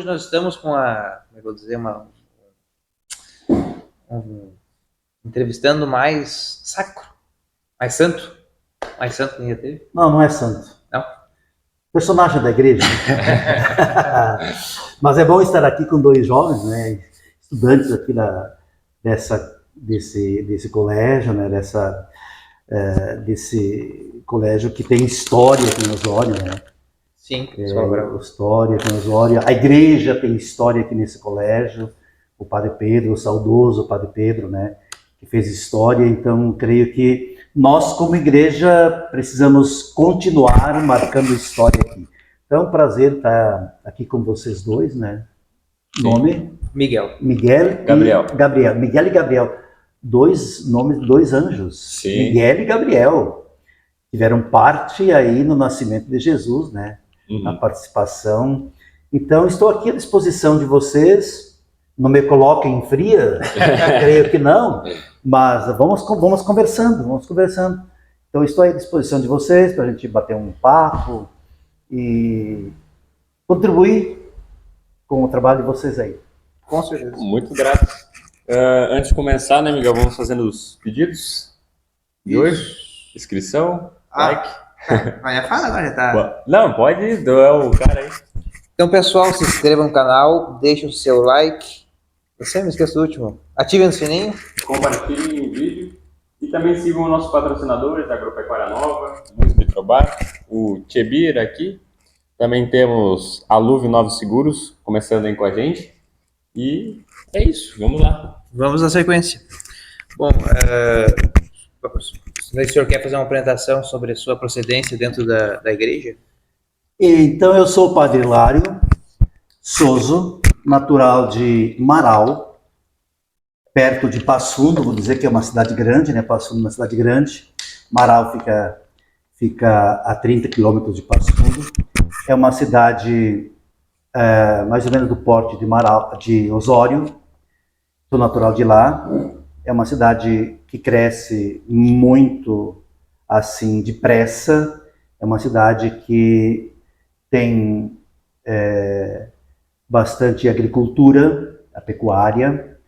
hoje nós estamos com como é que eu vou dizer, entrevistando mais sacro, mais santo que já teve. Não, não é santo. Não? Personagem da igreja. Mas é bom estar aqui com dois jovens, né, estudantes aqui desse colégio, né, desse colégio que tem história aqui em Osório, né? Sim, História aqui em Osório. A igreja tem história aqui nesse colégio. O Padre Pedro, o saudoso Padre Pedro, né, que fez história. Então, creio que nós, como igreja, precisamos continuar marcando história aqui. Então, é um prazer estar aqui com vocês dois, né? Sim. Nome? Miguel e Gabriel. Miguel e Gabriel. Dois nomes, dois anjos. Sim. Miguel e Gabriel. Tiveram parte aí no nascimento de Jesus, né? Na participação. Então, estou aqui à disposição de vocês. Não me coloquem em fria, creio que não, mas vamos conversando. Então, estou à disposição de vocês para a gente bater um papo e contribuir com o trabalho de vocês aí. Com certeza. Muito grato. Antes de começar, né, Miguel, vamos fazendo os pedidos de hoje. Inscrição, like. Vai falar agora, já tá. Não, pode, é o cara aí. Então, pessoal, se inscreva no canal, deixe o seu like. Eu sempre me esqueço do último. Ative o sininho. Compartilhem o vídeo. E também sigam os nossos patrocinadores, a Agropecuária Nova, Música de Trobar, o Tchebir aqui. Também temos a Luve Novos Seguros, começando aí com a gente. E é isso, vamos lá. Vamos na sequência. Bom, o senhor quer fazer uma apresentação sobre a sua procedência dentro da igreja? Então, eu sou o Padre Hilário Souza, natural de Marau, perto de Passo Fundo, vou dizer que é uma cidade grande, né? Passo Fundo é uma cidade grande. Marau fica a 30 quilômetros de Passo Fundo. É uma cidade mais ou menos do porte de Osório. Sou natural de lá. É uma cidade que cresce muito assim depressa. É uma cidade que tem bastante agricultura, a pecuária,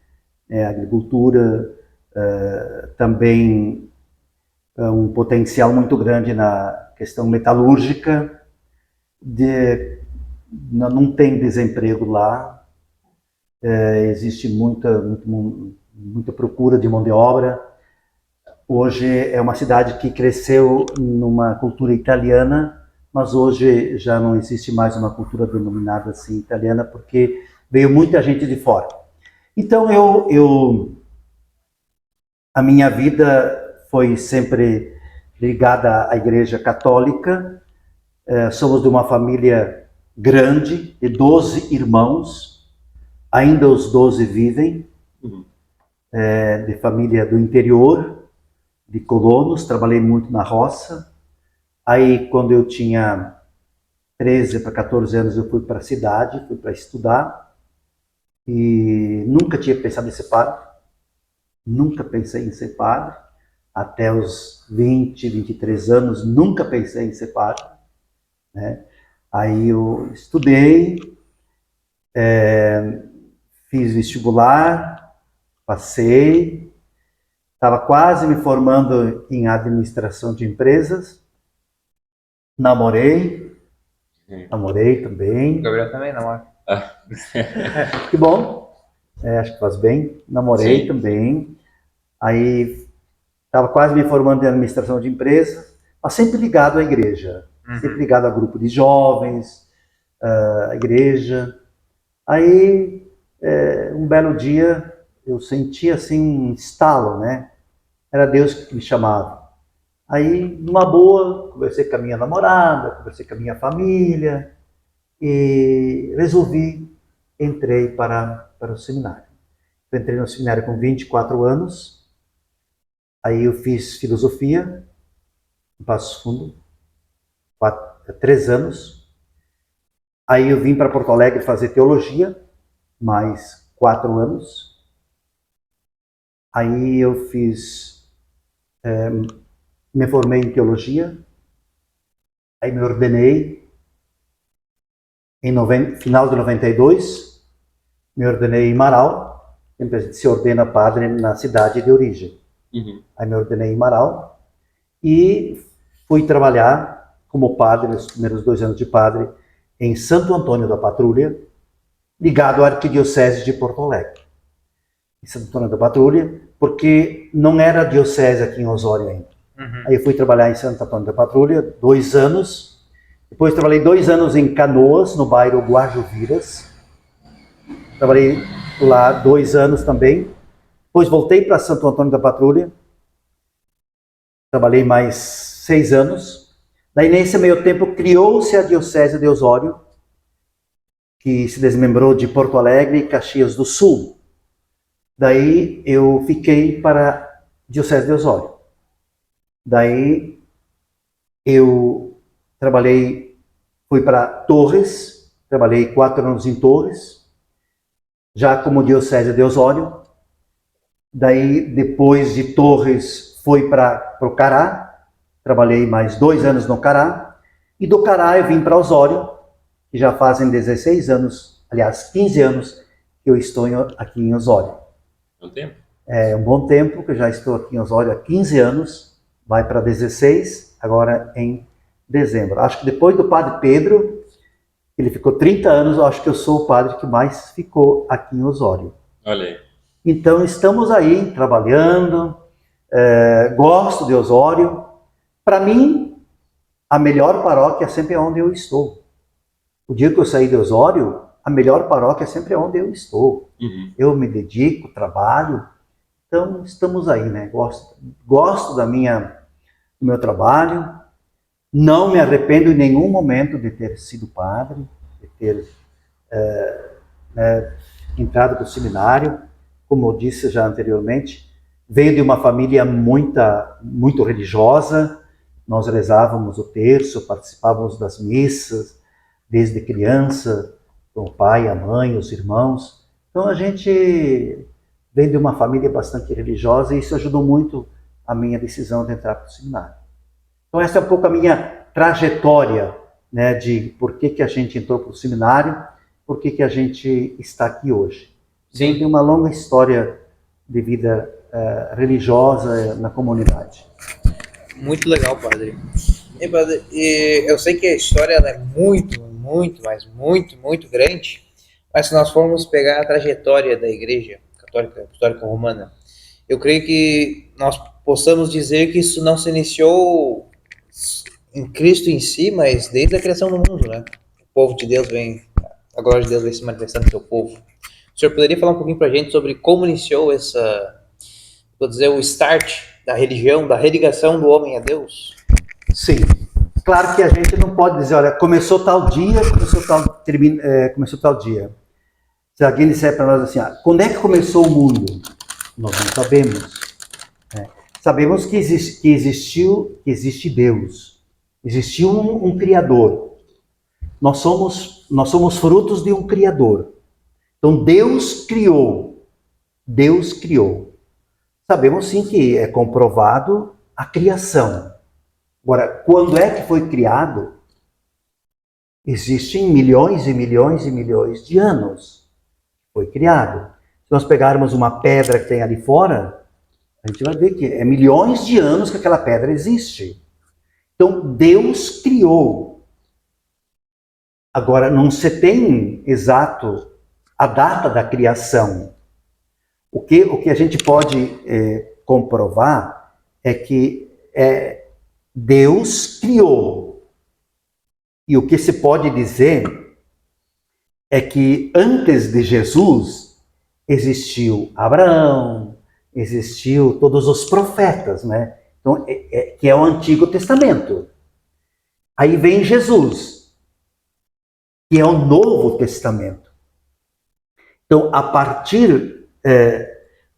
a agricultura também um potencial muito grande na questão metalúrgica, não tem desemprego lá, existe muita procura de mão de obra. Hoje é uma cidade que cresceu numa cultura italiana, mas hoje já não existe mais uma cultura denominada assim italiana, porque veio muita gente de fora. Então a minha vida foi sempre ligada à Igreja Católica. Somos de uma família grande, de 12 irmãos, ainda os 12 vivem, de família do interior, de colonos, trabalhei muito na roça. Aí, quando eu tinha 13 para 14 anos, eu fui para a cidade, fui para estudar, e nunca tinha pensado em ser padre, nunca pensei em ser padre, até os 20, 23 anos, nunca pensei em ser padre, né? Aí eu estudei, fiz vestibular, passei, estava quase me formando em administração de empresas, namorei também. O Gabriel também namora. Que bom, acho que faz bem. Namorei Sim. também. Aí estava quase me formando em administração de empresas, mas sempre ligado à igreja, sempre ligado a grupo de jovens, à igreja. Aí, um belo dia, eu senti assim um estalo, né? Era Deus que me chamava. Aí, numa boa, conversei com a minha namorada, conversei com a minha família e resolvi, entrei para o seminário. Eu entrei no seminário com 24 anos, aí eu fiz filosofia, em Passo Fundo, 3 anos. Aí eu vim para Porto Alegre fazer teologia, mais 4 anos. Aí eu me formei em teologia, aí me ordenei Final de 92, me ordenei em Marau, sempre a gente se ordena padre na cidade de origem. Aí me ordenei em Marau e fui trabalhar como padre, nos primeiros 2 anos de padre, em Santo Antônio da Patrulha, ligado à Arquidiocese de Porto Alegre. Em Santo Antônio da Patrulha, porque não era diocese aqui em Osório ainda. Aí eu fui trabalhar em Santo Antônio da Patrulha 2 anos, depois trabalhei 2 anos em Canoas, no bairro Guajuviras. Trabalhei lá 2 anos também. Depois voltei para Santo Antônio da Patrulha. Trabalhei mais 6 anos. Daí, nesse meio tempo, criou-se a Diocese de Osório, que se desmembrou de Porto Alegre e Caxias do Sul. Daí, eu fiquei para a Diocese de Osório. Daí, eu trabalhei, fui para Torres, trabalhei 4 anos em Torres, já como Diocese de Osório. Daí, depois de Torres, fui para o Cará, trabalhei mais 2 anos no Cará, e do Cará eu vim para Osório, que já fazem 16 anos, aliás, 15 anos que eu estou aqui em Osório. Um tempo? É um bom tempo que eu já estou aqui em Osório há 15 anos, vai para 16, agora em dezembro. Acho que depois do Padre Pedro, ele ficou 30 anos, eu acho que eu sou o padre que mais ficou aqui em Osório. Olha aí. Então, estamos aí trabalhando, gosto de Osório. Para mim, a melhor paróquia é sempre onde eu estou. O dia que eu saí de Osório, a melhor paróquia é sempre onde eu estou. Eu me dedico, trabalho. Então, estamos aí, né? Gosto do meu trabalho. Não me arrependo em nenhum momento de ter sido padre, de ter entrado para o seminário. Como eu disse já anteriormente, veio de uma família muito religiosa. Nós rezávamos o terço, participávamos das missas desde criança, com o pai, a mãe, os irmãos. Então a gente vem de uma família bastante religiosa e isso ajudou muito a minha decisão de entrar para o seminário. Então essa é um pouco a minha trajetória, né, de por que a gente entrou para o seminário, por que a gente está aqui hoje. Sim, tem uma longa história de vida religiosa na comunidade. Muito legal, padre. E, padre, eu sei que a história ela é muito, muito grande, mas se nós formos pegar a trajetória da Igreja Católica Apostólica Romana, eu creio que nós possamos dizer que isso não se iniciou em Cristo em si, mas desde a criação do mundo, né? O povo de Deus a glória de Deus vem se manifestando no seu povo. O senhor poderia falar um pouquinho para a gente sobre como iniciou o start da religião, da religação do homem a Deus? Sim. Claro que a gente não pode dizer, olha, começou tal dia, começou tal dia. Se alguém disser para nós assim, quando é que começou o mundo? Nós não sabemos. Sabemos que existe Deus. Existiu um Criador. Nós somos frutos de um Criador. Então Deus criou. Sabemos sim que é comprovado a criação. Agora, quando é que foi criado? Existem milhões e milhões e milhões de anos. Foi criado. Se nós pegarmos uma pedra que tem ali fora, a gente vai ver que é milhões de anos que aquela pedra existe. Então, Deus criou. Agora, não se tem exato a data da criação. O que a gente pode comprovar é que Deus criou. E o que se pode dizer é que antes de Jesus existiu Abraão, existiu todos os profetas, né? Então, que é o Antigo Testamento. Aí vem Jesus, que é o Novo Testamento. Então, a partir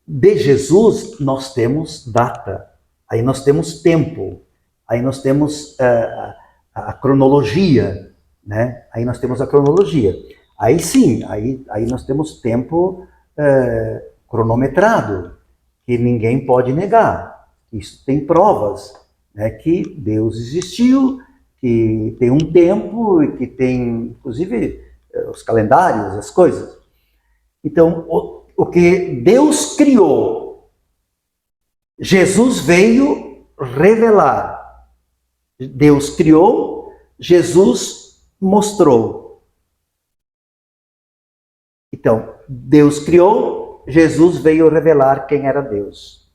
de Jesus, nós temos data, aí nós temos tempo, aí nós temos a cronologia, né? Aí nós temos a cronologia. Aí sim, aí nós temos tempo cronometrado, que ninguém pode negar. Isso tem provas, né, que Deus existiu, que tem um tempo e que tem, inclusive, os calendários, as coisas. Então, o que Deus criou, Jesus veio revelar. Deus criou, Jesus mostrou. Então, Deus criou, Jesus veio revelar quem era Deus.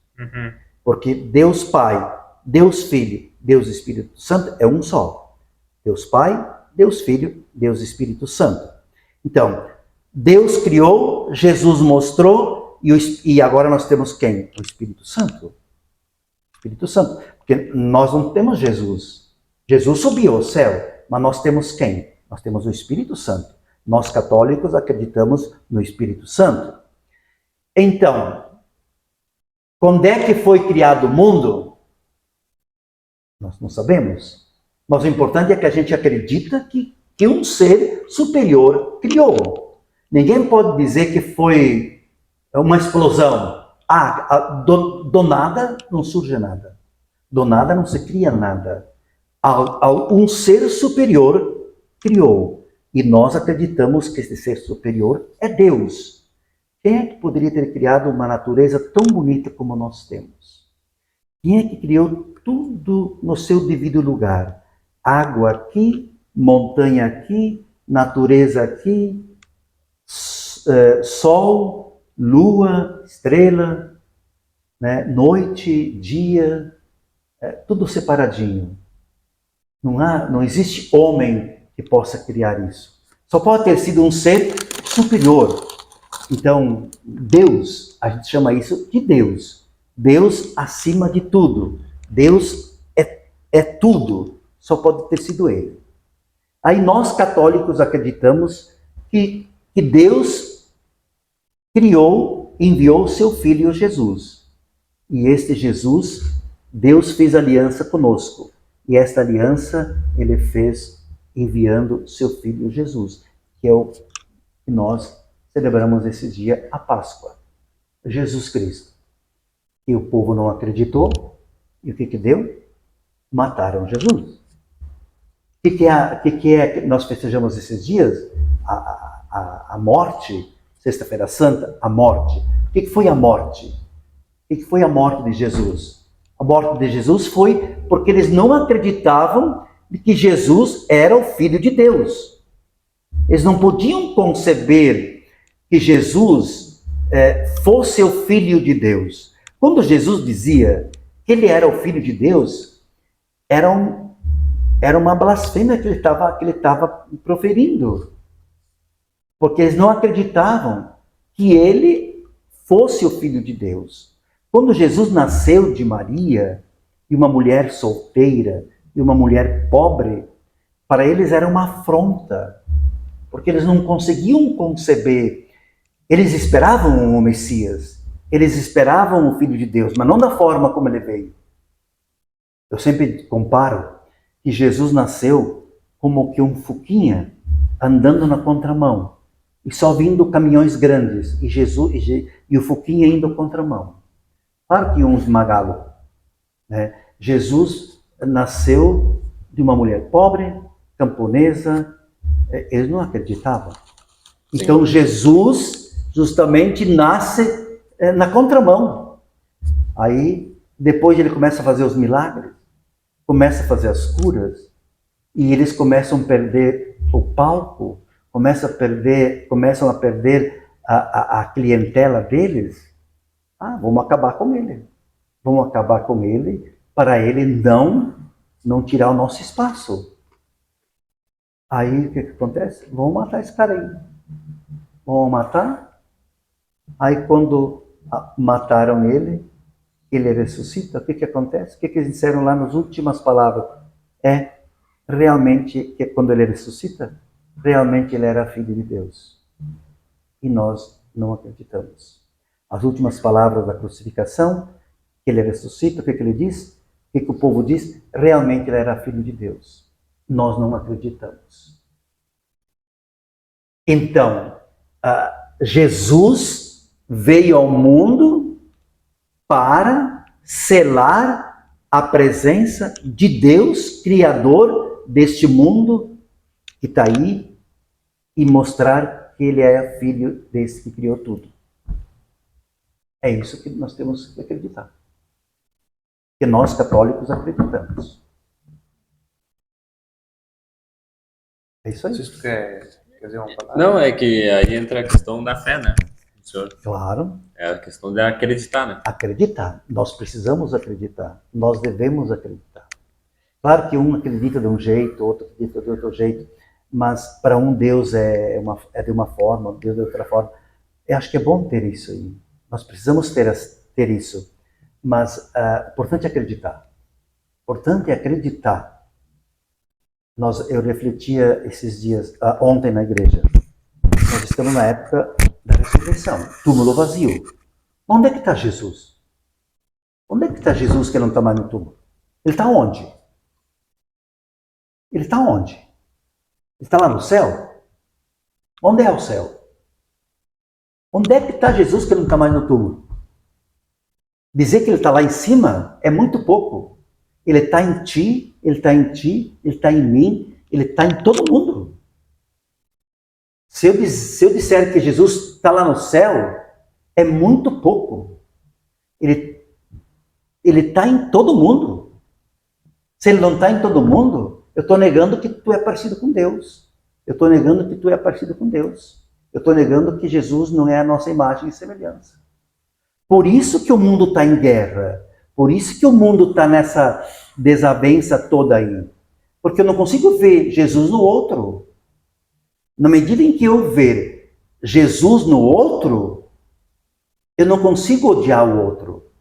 Porque Deus Pai, Deus Filho, Deus Espírito Santo é um só. Deus Pai, Deus Filho, Deus Espírito Santo. Então, Deus criou, Jesus mostrou, e agora nós temos quem? O Espírito Santo. O Espírito Santo. Porque nós não temos Jesus. Jesus subiu ao céu, mas nós temos quem? Nós temos o Espírito Santo. Nós católicos acreditamos no Espírito Santo. Então, quando é que foi criado o mundo? Nós não sabemos. Mas o importante é que a gente acredita que um ser superior criou. Ninguém pode dizer que foi uma explosão. Do nada não surge nada. Do nada não se cria nada. Um ser superior criou. E nós acreditamos que esse ser superior é Deus. Quem é que poderia ter criado uma natureza tão bonita como nós temos? Quem é que criou tudo no seu devido lugar? Água aqui, montanha aqui, natureza aqui, sol, lua, estrela, né? Noite, dia, tudo separadinho. Não existe homem que possa criar isso. Só pode ter sido um ser superior. Então, Deus, a gente chama isso de Deus. Deus acima de tudo. Deus é tudo. Só pode ter sido Ele. Aí nós católicos acreditamos que Deus criou, enviou seu Filho Jesus. E este Jesus, Deus fez aliança conosco. E esta aliança Ele fez enviando seu Filho Jesus, que é o que nós celebramos esse dia, a Páscoa. Jesus Cristo. E o povo não acreditou. E o que deu? Mataram Jesus. O que é que nós festejamos esses dias? A morte, Sexta-feira Santa, a morte. O que foi a morte? O que foi a morte de Jesus? A morte de Jesus foi porque eles não acreditavam de que Jesus era o Filho de Deus. Eles não podiam conceber que Jesus fosse o Filho de Deus. Quando Jesus dizia que ele era o Filho de Deus, era uma blasfêmia que ele estava proferindo. Porque eles não acreditavam que ele fosse o Filho de Deus. Quando Jesus nasceu de Maria, e uma mulher solteira, e uma mulher pobre, para eles era uma afronta. Porque eles não conseguiam conceber. Eles esperavam o Messias. Eles esperavam o Filho de Deus, mas não da forma como ele veio. Eu sempre comparo que Jesus nasceu como que um fuquinha andando na contramão e só vindo caminhões grandes e o fuquinha indo contramão. Claro que iam esmagá-lo, né? Jesus nasceu de uma mulher pobre, camponesa, eles não acreditavam. Então sim, Jesus justamente nasce na contramão. Aí depois ele começa a fazer os milagres, começa a fazer as curas, e eles começam a perder o palco, começam a perder a clientela deles. Vamos acabar com ele. Vamos acabar com ele para ele não tirar o nosso espaço. Aí o que acontece? Vamos matar esse cara aí. Vamos matar. Aí quando mataram ele ressuscita, o que acontece? O que eles disseram lá nas últimas palavras? Realmente, que quando ele ressuscita, realmente ele era filho de Deus. E nós não acreditamos. As últimas palavras da crucificação, que ele ressuscita, o que ele diz? O que o povo diz? Realmente ele era filho de Deus. Nós não acreditamos. Então, Jesus veio ao mundo para selar a presença de Deus, Criador deste mundo que está aí, e mostrar que ele é filho desse que criou tudo. É isso que nós temos que acreditar. Que nós católicos acreditamos. É isso aí. Se tu quer dizer uma palavra. Não, é que aí entra a questão da fé, né? Senhor? Claro. É a questão de acreditar, né? Acreditar. Nós precisamos acreditar. Nós devemos acreditar. Claro que um acredita de um jeito, outro acredita de outro jeito, mas para um Deus é de uma forma, Deus de outra forma. Eu acho que é bom ter isso aí. Nós precisamos ter isso. Mas o importante é acreditar. O importante é acreditar. Eu refletia esses dias, ontem na igreja. Nós estamos na época da ressurreição. Túmulo vazio. Onde é que está Jesus? Onde é que está Jesus que não está mais no túmulo? Ele está onde? Ele está onde? Ele está lá no céu? Onde é o céu? Onde é que está Jesus que não está mais no túmulo? Dizer que ele está lá em cima é muito pouco. Ele está em ti, ele está em ti, ele está em mim, ele está em todo mundo. Se eu disser que Jesus está lá no céu, é muito pouco. Ele está em todo mundo. Se ele não está em todo mundo, eu estou negando que tu é parecido com Deus. Eu estou negando que tu é parecido com Deus. Eu estou negando que Jesus não é a nossa imagem e semelhança. Por isso que o mundo está em guerra. Por isso que o mundo está nessa desavença toda aí. Porque eu não consigo ver Jesus no outro. Na medida em que eu ver Jesus no outro, eu não consigo odiar o outro.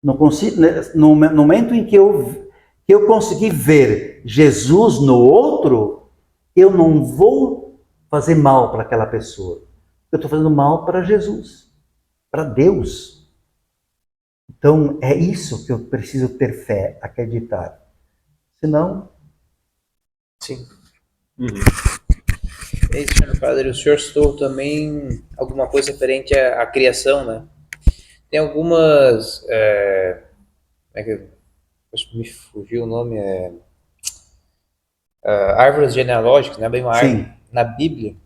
Não consigo, no momento em que eu conseguir ver Jesus no outro, eu não vou fazer mal para aquela pessoa. Eu estou fazendo mal para Jesus, para Deus. Então, é isso que eu preciso ter fé, acreditar. Senão... Sim. Uhum. É isso, senhor padre. O senhor citou também alguma coisa referente à criação, né? Tem algumas... como é que... Acho que me fugiu o nome. Árvores genealógicas, né? Bem uma árvore na Bíblia.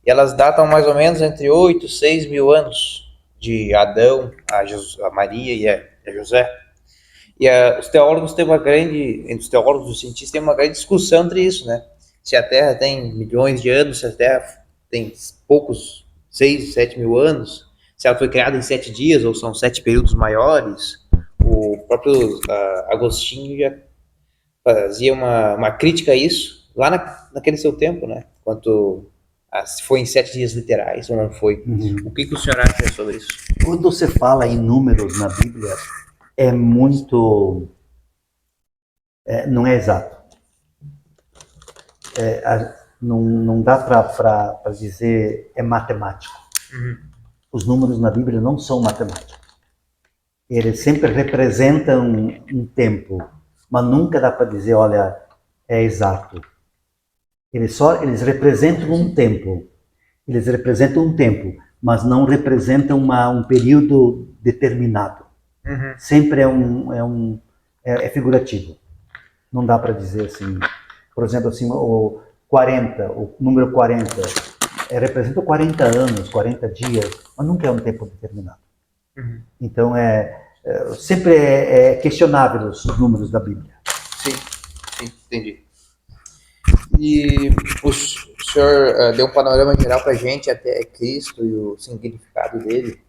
E elas datam mais ou menos entre 8 e 6 mil anos. De Adão, a Maria e a José. E os teólogos têm entre os teólogos e os cientistas tem uma grande discussão entre isso, né? Se a Terra tem milhões de anos, se a Terra tem poucos, 6, 7 mil anos, se ela foi criada em 7 dias ou são 7 períodos maiores. O próprio Agostinho já fazia uma crítica a isso, lá naquele seu tempo, né? Quanto se foi em 7 dias literais ou não foi. O que o senhor acha sobre isso? Quando você fala em números na Bíblia, é muito... não é exato. Não dá para dizer é matemático. Os números na Bíblia não são matemáticos. Eles sempre representam um tempo, mas nunca dá para dizer, olha, é exato. Eles representam um tempo. Eles representam um tempo, mas não representam um período determinado. Sempre é figurativo. Não dá para dizer assim. Por exemplo, assim, o número 40, representa 40 anos, 40 dias, mas nunca é um tempo determinado. Então, sempre é questionável os números da Bíblia. Sim, entendi. E o senhor deu um panorama geral para a gente até Cristo e o significado dele.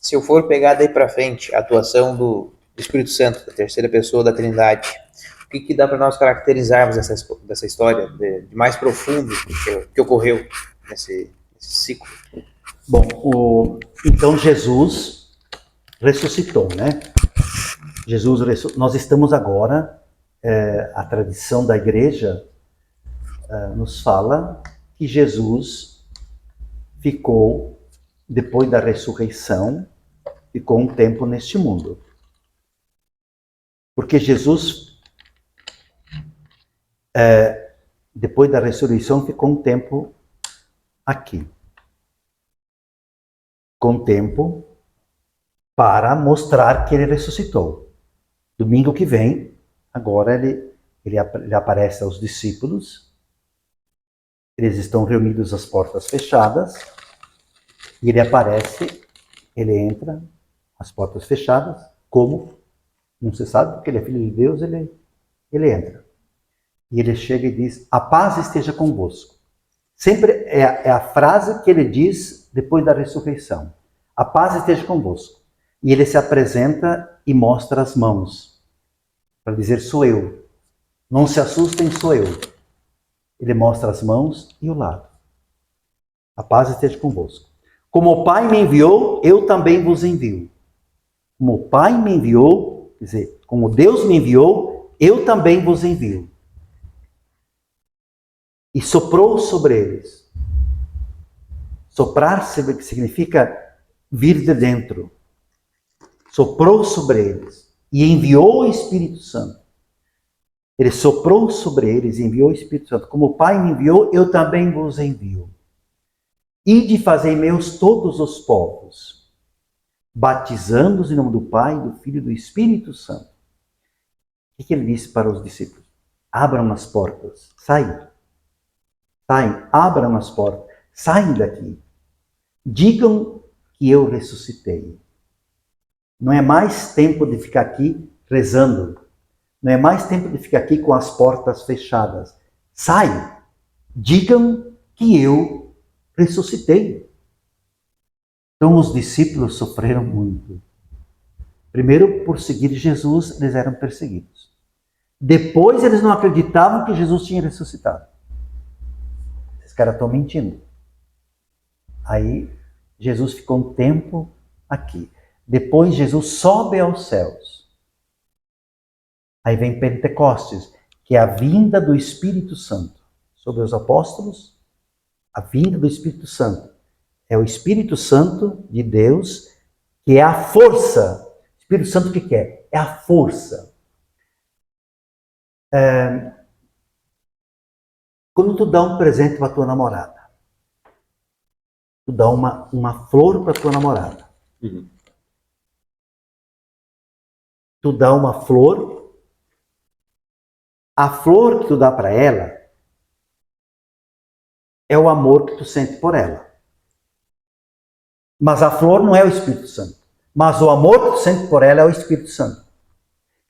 Se eu for pegar daí para frente a atuação do Espírito Santo, da terceira pessoa da Trindade, o que dá para nós caracterizarmos dessa história de mais profundo que ocorreu nesse ciclo? Bom, então Jesus ressuscitou, né? Nós estamos agora, a tradição da igreja nos fala que Jesus ficou, depois da ressurreição, ficou um tempo neste mundo. Porque Jesus, depois da ressurreição, ficou um tempo aqui. Com tempo para mostrar que ele ressuscitou. Domingo que vem, agora ele aparece aos discípulos Eles estão reunidos às portas fechadas, e ele aparece, ele entra, as portas fechadas, como? Não se sabe, porque ele é filho de Deus, ele entra. E ele chega e diz, a paz esteja convosco. Sempre é a frase que ele diz depois da ressurreição. A paz esteja convosco. E ele se apresenta e mostra as mãos, para dizer, sou eu. Não se assustem, sou eu. Ele mostra as mãos e o lado. A paz esteja convosco. Como o Pai me enviou, eu também vos envio. Como o Pai me enviou, quer dizer, como Deus me enviou, eu também vos envio. E soprou sobre eles. Soprar significa vir de dentro. Soprou sobre eles e enviou o Espírito Santo. Ele soprou sobre eles e enviou o Espírito Santo. Como o Pai me enviou, eu também vos envio. Ide fazei meus todos os povos, batizando-os em nome do Pai, do Filho e do Espírito Santo. O que ele disse para os discípulos? Abram as portas, saem, abram as portas, saem daqui. Digam que eu ressuscitei. Não é mais tempo de ficar aqui rezando. Não é mais tempo de ficar aqui com as portas fechadas. Saem. Digam que eu ressuscitei. Então os discípulos sofreram muito. Primeiro, por seguir Jesus, eles eram perseguidos. Depois, eles não acreditavam que Jesus tinha ressuscitado. Esses caras estão mentindo. Aí, Jesus ficou um tempo aqui. Depois, Jesus sobe aos céus. Aí vem Pentecostes, que é a vinda do Espírito Santo sobre os apóstolos. A vinda do Espírito Santo. É o Espírito Santo de Deus, que é a força. O Espírito Santo o que é? É a força. Quando tu dá um presente para tua namorada, tu dá uma flor para tua namorada. Uhum. Tu dá uma flor, a flor que tu dá para ela é o amor que tu sente por ela. Mas a flor não é o Espírito Santo. Mas o amor que tu sente por ela é o Espírito Santo.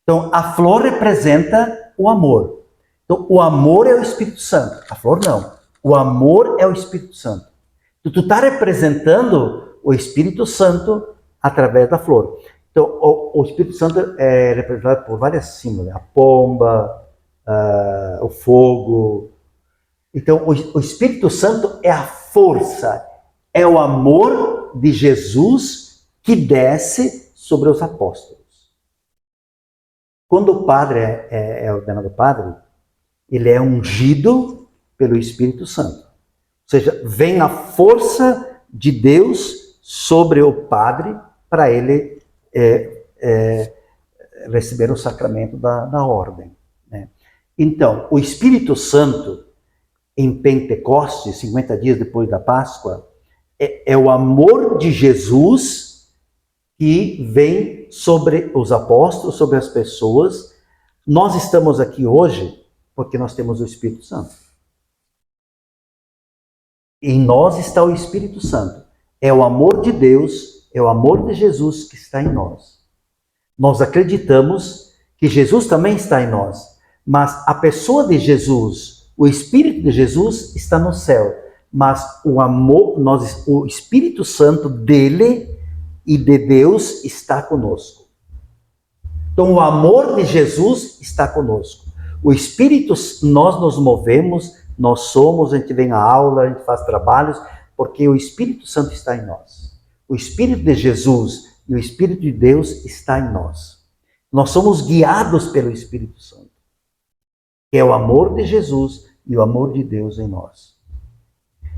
Então, a flor representa o amor. Então, o amor é o Espírito Santo. A flor não. O amor é o Espírito Santo. Então, tu está representando o Espírito Santo através da flor. Então, o Espírito Santo é representado por vários símbolos. A pomba, o fogo. Então, o Espírito Santo é a força, é o amor de Jesus que desce sobre os apóstolos. Quando o padre é ordenado padre, ele é ungido pelo Espírito Santo. Ou seja, vem a força de Deus sobre o padre para ele receber o sacramento da ordem. Né? Então, o Espírito Santo, em Pentecostes, 50 dias depois da Páscoa, é o amor de Jesus que vem sobre os apóstolos, sobre as pessoas. Nós estamos aqui hoje porque nós temos o Espírito Santo. Em nós está o Espírito Santo. É o amor de Deus, é o amor de Jesus que está em nós. Nós acreditamos que Jesus também está em nós, mas a pessoa de Jesus, o Espírito de Jesus está no céu, mas o amor, o Espírito Santo dele e de Deus está conosco. Então o amor de Jesus está conosco. O Espírito, nós nos movemos, nós somos, a gente vem à aula, a gente faz trabalhos, porque o Espírito Santo está em nós. O Espírito de Jesus e o Espírito de Deus está em nós. Nós somos guiados pelo Espírito Santo, que é o amor de Jesus e o amor de Deus em nós.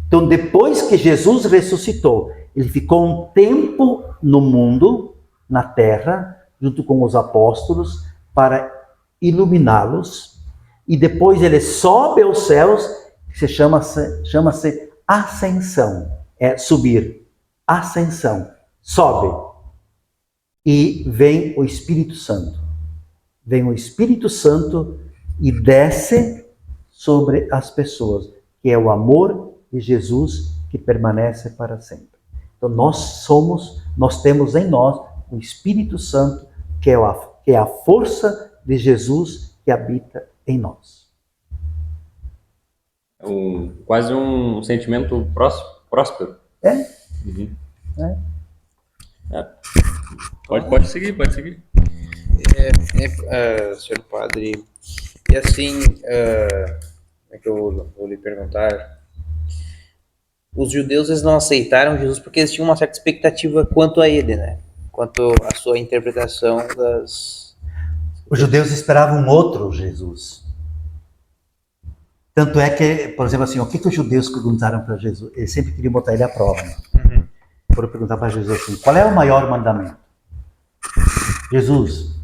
Então, depois que Jesus ressuscitou, ele ficou um tempo no mundo, na terra, junto com os apóstolos, para iluminá-los, e depois ele sobe aos céus, que chama-se ascensão, é subir, ascensão, sobe, e vem o Espírito Santo. Vem o Espírito Santo e desce sobre as pessoas. que é o amor de Jesus que permanece para sempre. Então nós temos em nós o Espírito Santo, que é a força de Jesus que habita em nós. Quase um sentimento próspero. É? Uhum. É. Pode seguir, pode seguir. Senhor padre, e assim, como é que eu vou lhe perguntar? Os judeus, eles não aceitaram Jesus porque eles tinham uma certa expectativa quanto a ele, né? Quanto à sua interpretação das... Os judeus esperavam um outro Jesus. Tanto é que, por exemplo, assim, o que os judeus perguntaram para Jesus? Eles sempre queriam botar ele à prova. Né? Foram perguntar para Jesus assim, qual é o maior mandamento? Jesus,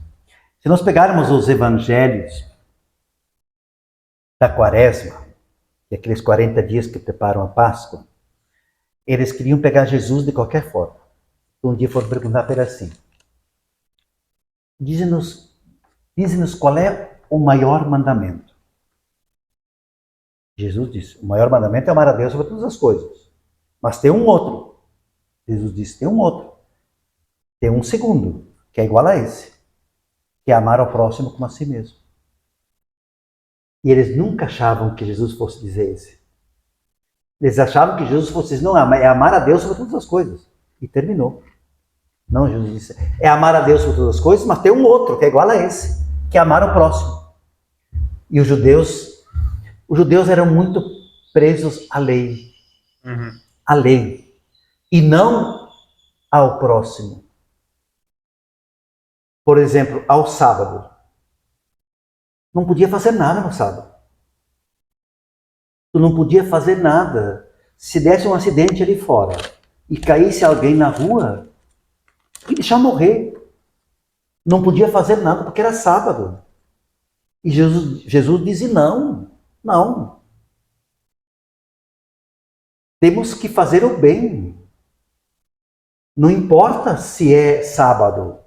se nós pegarmos os evangelhos da Quaresma, e aqueles 40 dias que preparam a Páscoa, eles queriam pegar Jesus de qualquer forma. Um dia foram perguntar para ele assim, dize-nos qual é o maior mandamento. Jesus disse, o maior mandamento é amar a Deus sobre todas as coisas. Mas tem um outro. Jesus disse, tem um outro. Tem um segundo, que é igual a esse, que é amar ao próximo como a si mesmo. E eles nunca achavam que Jesus fosse dizer esse. Eles achavam que Jesus fosse dizer, não, é amar a Deus sobre todas as coisas. E terminou. Não, Jesus disse, é amar a Deus sobre todas as coisas, mas tem um outro, que é igual a esse, que é amar ao próximo. E os judeus eram muito presos à lei. À lei. E não ao próximo. Por exemplo, ao sábado. Não podia fazer nada no sábado. Tu não podia fazer nada. Se desse um acidente ali fora e caísse alguém na rua, e deixar morrer. Não podia fazer nada porque era sábado. E Jesus dizia não. Temos que fazer o bem. Não importa se é sábado.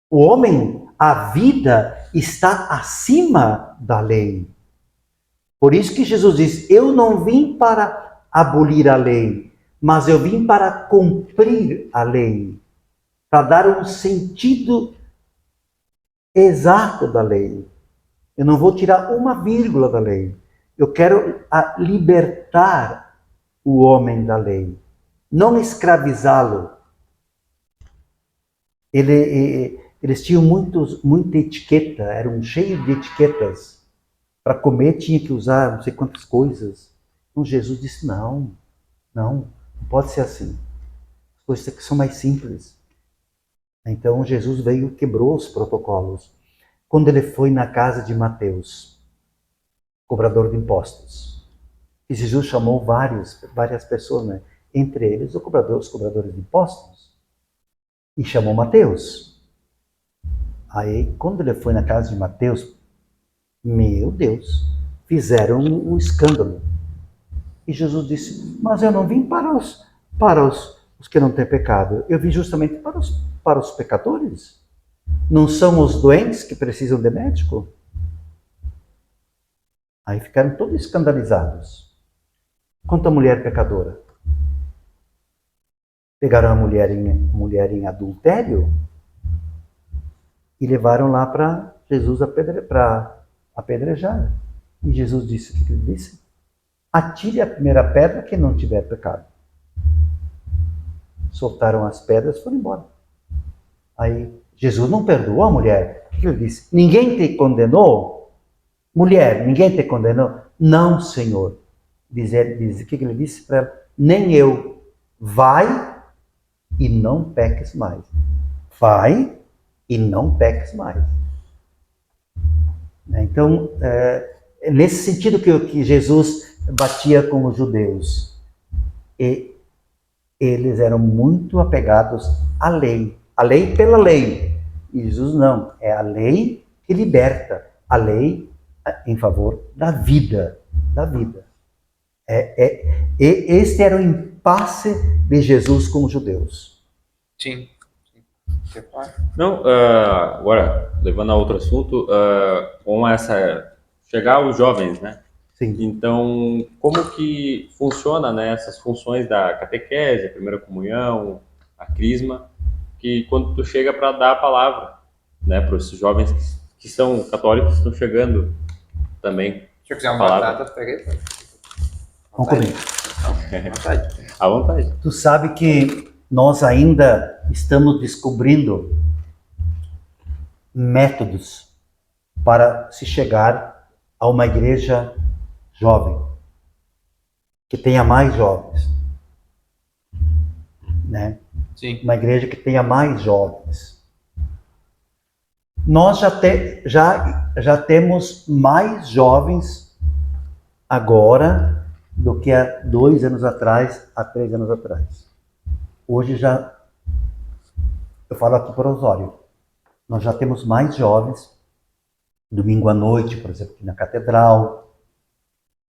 O homem, a vida está acima da lei. Por isso que Jesus diz, eu não vim para abolir a lei, mas eu vim para cumprir a lei. Para dar um sentido exato da lei. Eu não vou tirar uma vírgula da lei. Eu quero libertar o homem da lei. Não escravizá-lo. Eles tinham muita etiqueta, eram cheios de etiquetas. Para comer tinha que usar não sei quantas coisas. Então Jesus disse, não pode ser assim. As coisas aqui são mais simples. Então Jesus veio e quebrou os protocolos. Quando ele foi na casa de Mateus, cobrador de impostos, e Jesus chamou várias pessoas, né? Entre eles os cobradores de impostos, e chamou Mateus. Aí, quando ele foi na casa de Mateus, meu Deus, fizeram um escândalo. E Jesus disse, mas eu não vim para os que não têm pecado, eu vim justamente para os pecadores. Não são os doentes que precisam de médico? Aí ficaram todos escandalizados. Quanto à mulher pecadora? Pegaram a mulher em adultério e levaram lá para Jesus para apedrejar. E Jesus disse, o que ele disse? Atire a primeira pedra quem não tiver pecado. Soltaram as pedras e foram embora. Aí Jesus não perdoou a mulher. O que ele disse? Ninguém te condenou? Mulher, ninguém te condenou? Não, Senhor. O que ele disse para ela? Nem eu. Vai e não peques mais. Vai e não peques mais. Então, é nesse sentido que Jesus batia com os judeus. E eles eram muito apegados à lei. A lei pela lei. E Jesus não. É a lei que liberta. A lei em favor da vida. Da vida. Este era o impasse de Jesus com os judeus. Sim. Não, agora, levando a outro assunto, com chegar aos jovens, né? Sim. Então, como que funciona, né, essas funções da catequese, a primeira comunhão, a crisma, que quando tu chega para dar a palavra, né, para esses jovens que são católicos, estão chegando também. Se eu quiser uma Palavra. batata, pega aí. Vamos comer. À vontade. Tu sabe que nós ainda estamos descobrindo métodos para se chegar a uma igreja jovem, que tenha mais jovens, né? Sim. Uma igreja que tenha mais jovens. Nós já temos mais jovens agora do que há 2 anos atrás, há 3 anos atrás. Hoje já, eu falo aqui para Osório, nós já temos mais jovens, domingo à noite, por exemplo, aqui na Catedral,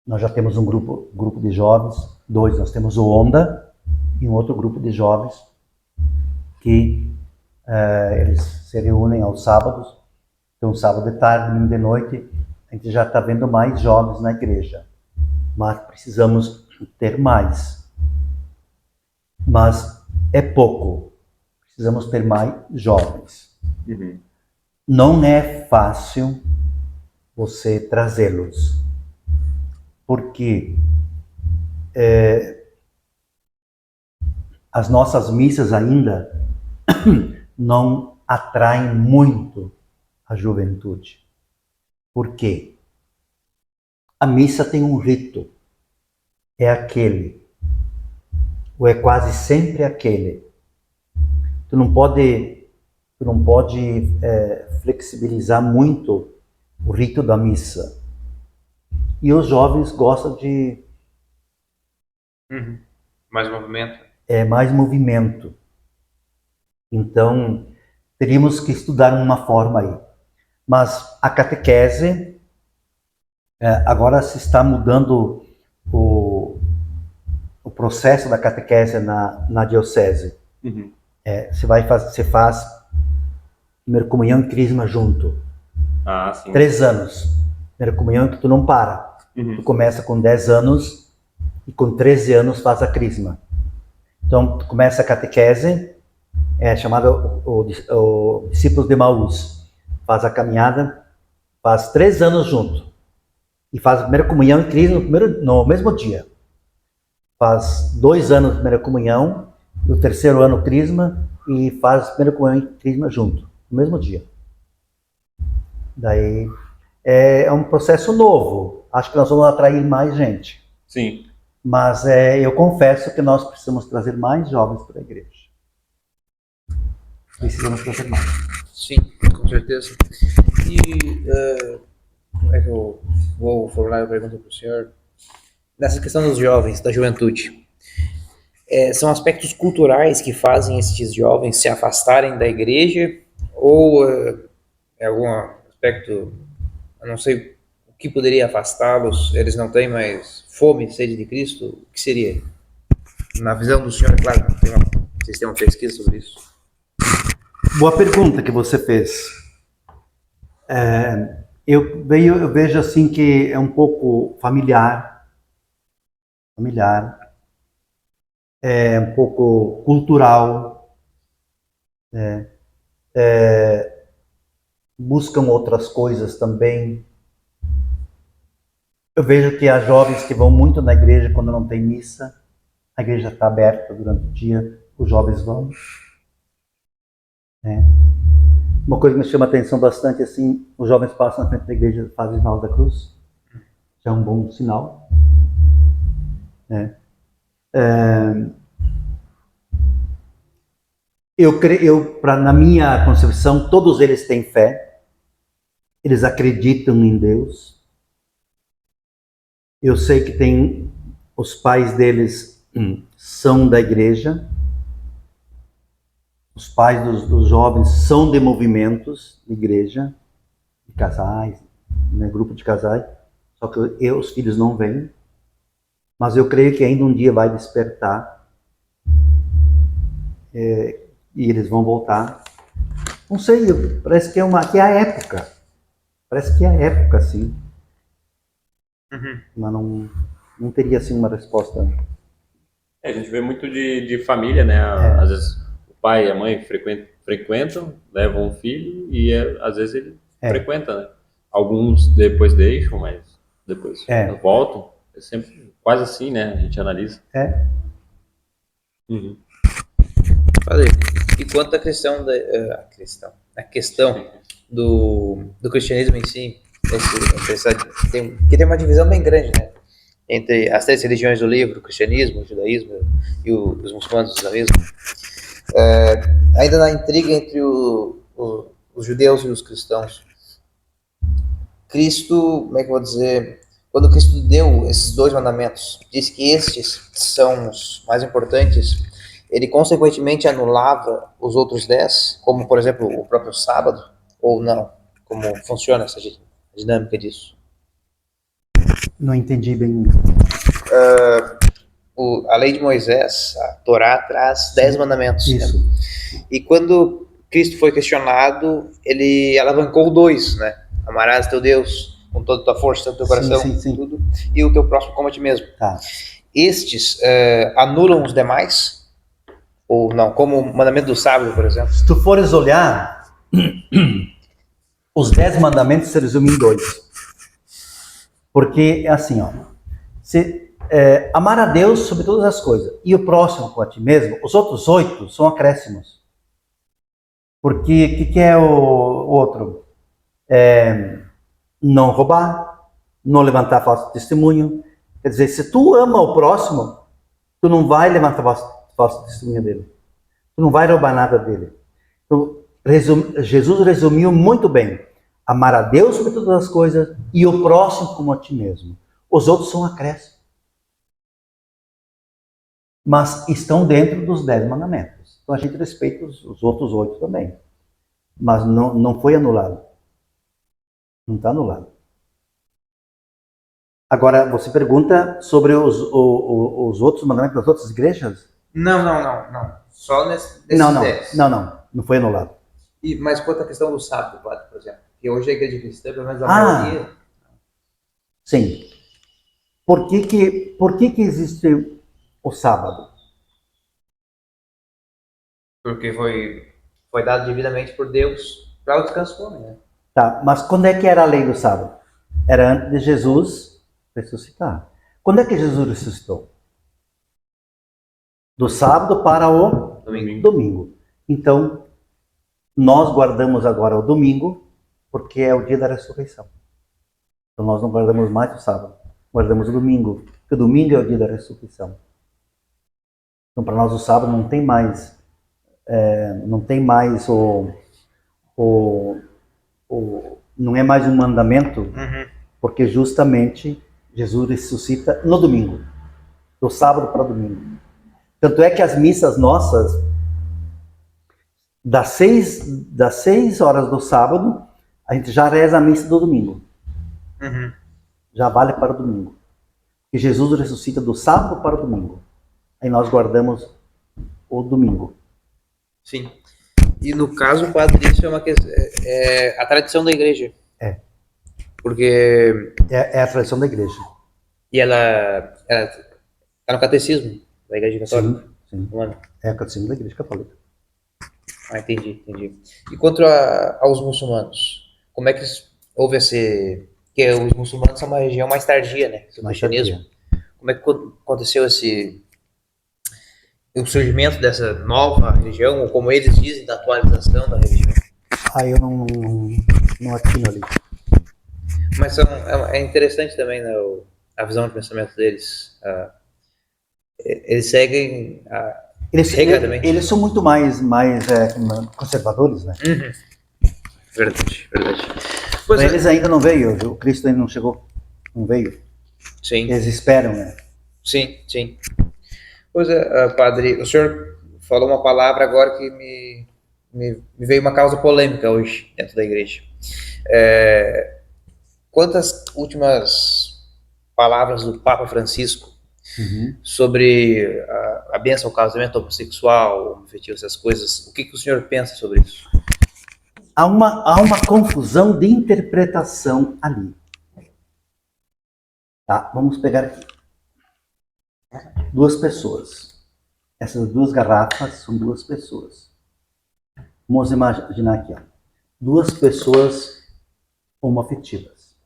nós já temos um grupo de jovens, 2, nós temos o Onda e um outro grupo de jovens que eles se reúnem aos sábados, então sábado de tarde, domingo de noite, a gente já está vendo mais jovens na igreja, mas precisamos ter mais. Mas é pouco, precisamos ter mais jovens. Uhum. Não é fácil você trazê-los, porque as nossas missas ainda não atraem muito a juventude. Por quê? A missa tem um rito, é aquele, ou é quase sempre aquele. Tu não pode flexibilizar muito o rito da missa. E os jovens gostam de Mais movimento. mais movimento. Então, teríamos que estudar uma forma aí. Mas a catequese, agora se está mudando o processo da catequese na diocese. Uhum. Você faz primeira comunhão e crisma junto. Ah, sim. 3 anos. Primeira comunhão que tu não para. Uhum. Tu começa com 10 anos e com 13 anos faz a crisma. Então, tu começa a catequese, é chamada o Discípulos de Emaús. Faz a caminhada, faz 3 anos junto. E faz a primeira comunhão e crisma no mesmo dia. Faz 2 anos de primeira comunhão, e o 3º ano crisma, e faz a primeira comunhão e crisma junto, no mesmo dia. Daí é um processo novo. Acho que nós vamos atrair mais gente. Sim. Mas eu confesso que nós precisamos trazer mais jovens para a igreja. Precisamos trazer mais. Sim, com certeza. E como é que eu vou formular a pergunta para o senhor? Nessa questão dos jovens, da juventude, são aspectos culturais que fazem esses jovens se afastarem da igreja? Ou é algum aspecto, eu não sei o que poderia afastá-los? Eles não têm mais fome e sede de Cristo? O que seria? Na visão do senhor, claro, vocês têm uma pesquisa sobre isso? Boa pergunta que você fez. Eu vejo assim que é um pouco familiar, é um pouco cultural, buscam outras coisas também. Eu vejo que há jovens que vão muito na igreja quando não tem missa, a igreja está aberta durante o dia, os jovens vão. Uma coisa que me chama a atenção bastante, assim, os jovens passam na frente da igreja e fazem o sinal da cruz, já é um bom sinal. Na minha concepção, todos eles têm fé, eles acreditam em Deus. Eu sei que os pais deles são da igreja, os pais dos jovens são de movimentos de igreja, de casais, né, grupo de casais, só que os filhos não vêm. Mas eu creio que ainda um dia vai despertar e eles vão voltar. Não sei, parece que é a época. Parece que é a época, sim. Mas não teria assim uma resposta. A gente vê muito de família, né? Às vezes o pai e a mãe frequentam, levam um filho e às vezes ele frequenta, né? Alguns depois deixam, mas depois voltam. É sempre quase assim, né? A gente analisa. Padre, e quanto à questão a questão do cristianismo em si, que tem uma divisão bem grande, né? Entre as 3 religiões do livro, o cristianismo, o judaísmo e os muçulmanos, o islamismo. Ainda na intriga entre os judeus e os cristãos. Cristo, como é que eu vou dizer, quando Cristo deu esses 2 mandamentos, disse que estes são os mais importantes, ele consequentemente anulava os outros 10, como por exemplo o próprio sábado, ou não? Como funciona essa dinâmica disso? Não entendi bem. A lei de Moisés, a Torá, traz 10 mandamentos. Isso. Né? E quando Cristo foi questionado, ele alavancou 2, né? Amarás teu Deus com toda a tua força, todo o teu coração, tudo, e o teu próximo como a ti mesmo. Tá. Estes anulam os demais? Ou não? Como o mandamento do sábado, por exemplo? Se tu fores olhar, os 10 mandamentos se resumem em 2. Porque é assim, ó. Amar a Deus sobre todas as coisas e o próximo com a ti mesmo, os outros 8 são acréscimos. Porque o que é o outro? Não roubar, não levantar falso testemunho. Quer dizer, se tu ama o próximo, tu não vai levantar falso testemunho dele. Tu não vai roubar nada dele. Então, Jesus resumiu muito bem. Amar a Deus sobre todas as coisas e o próximo como a ti mesmo. Os outros são acréscimos. Mas estão dentro dos 10 mandamentos. Então a gente respeita os outros 8 também. Mas não foi anulado. Não está anulado. Agora, você pergunta sobre os outros mandamentos das outras igrejas? Não. Só nesses 10. Não foi anulado. Mas quanto à questão do sábado, padre, por exemplo? Que hoje a igreja cristã, pelo menos a maioria... Sim. Por que existe o sábado? Porque foi dado devidamente por Deus para o descanso do homem, né? Tá, mas quando é que era a lei do sábado? Era antes de Jesus ressuscitar. Quando é que Jesus ressuscitou? Do sábado para o domingo. Então, nós guardamos agora o domingo, porque é o dia da ressurreição. Então nós não guardamos mais o sábado, guardamos o domingo, porque o domingo é o dia da ressurreição. Então para nós o sábado não tem mais, não é mais um mandamento, porque justamente Jesus ressuscita no domingo, do sábado para o domingo. Tanto é que as missas nossas, das 6 horas do sábado, a gente já reza a missa do domingo. Já vale para o domingo. E Jesus ressuscita do sábado para o domingo. Aí nós guardamos o domingo. Sim. E no caso, padre, isso é uma questão, a tradição da igreja. Porque... É a tradição da igreja. E ela está no catecismo da igreja católica? Sim. É o catecismo da igreja católica. Entendi. E quanto aos muçulmanos? Como é que houve que os muçulmanos são uma região mais tardia, né? Do cristianismo. Como é que aconteceu o surgimento dessa nova religião, ou como eles dizem, da atualização da religião? Eu não atino ali. Mas é interessante também, né, a visão de pensamento deles. Eles seguem eles são muito mais conservadores, né? Verdade. Pois eles ainda não veio, o Cristo ainda não chegou, não veio. Sim. Eles esperam, né? Sim. Pois é, padre, o senhor falou uma palavra agora que me veio uma causa polêmica hoje dentro da igreja. Quantas últimas palavras do Papa Francisco sobre a bênção ao casamento homossexual, homoafetivo, essas coisas, o que o senhor pensa sobre isso? Há uma confusão de interpretação ali. Tá, vamos pegar aqui. Duas pessoas. Essas duas garrafas são duas pessoas. Vamos imaginar aqui, ó. Duas pessoas homoafetivas.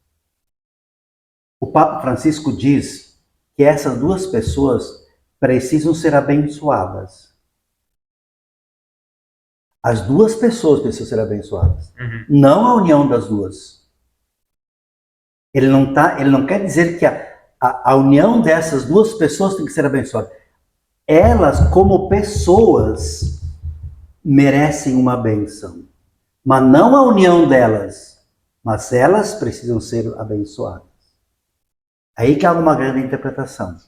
O Papa Francisco diz que essas duas pessoas precisam ser abençoadas. As duas pessoas precisam ser abençoadas. Não a união das duas. Ele não quer dizer que a união dessas duas pessoas tem que ser abençoada. Elas, como pessoas, merecem uma bênção. Mas não a união delas. Mas elas precisam ser abençoadas. Aí que há uma grande interpretação.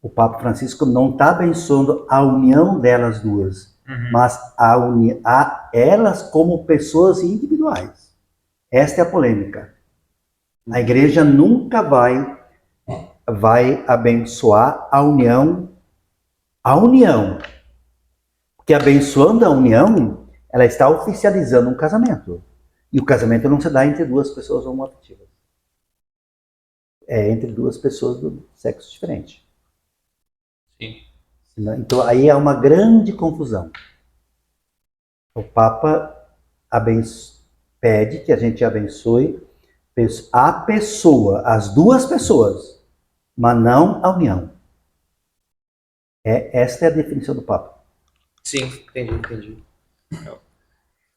O Papa Francisco não está abençoando a união delas duas, mas a elas como pessoas individuais. Esta é a polêmica. A igreja nunca vai abençoar a união. Porque abençoando a união, ela está oficializando um casamento. E o casamento não se dá entre duas pessoas homoafetivas. É entre duas pessoas do sexo diferente. Sim. Então aí há uma grande confusão. O Papa pede que a gente abençoe a pessoa, as duas pessoas, mas não a união. Esta é a definição do Papa. Sim, entendi. É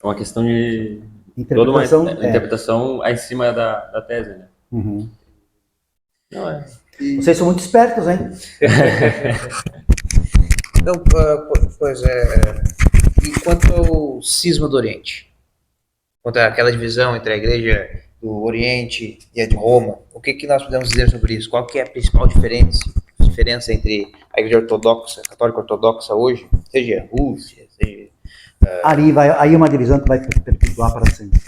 uma questão de Interpretação, toda uma interpretação em cima da tese, né? Uhum. Não é. Vocês são muito espertos, hein? Então, pois é. E quanto ao cisma do Oriente? Quanto àquela divisão entre a igreja do Oriente e a de Roma, o que nós podemos dizer sobre isso? Qual que é a principal diferença entre a igreja ortodoxa, católica ortodoxa hoje, seja a Rússia, seja... Aí uma divisão que vai perpetuar para sempre.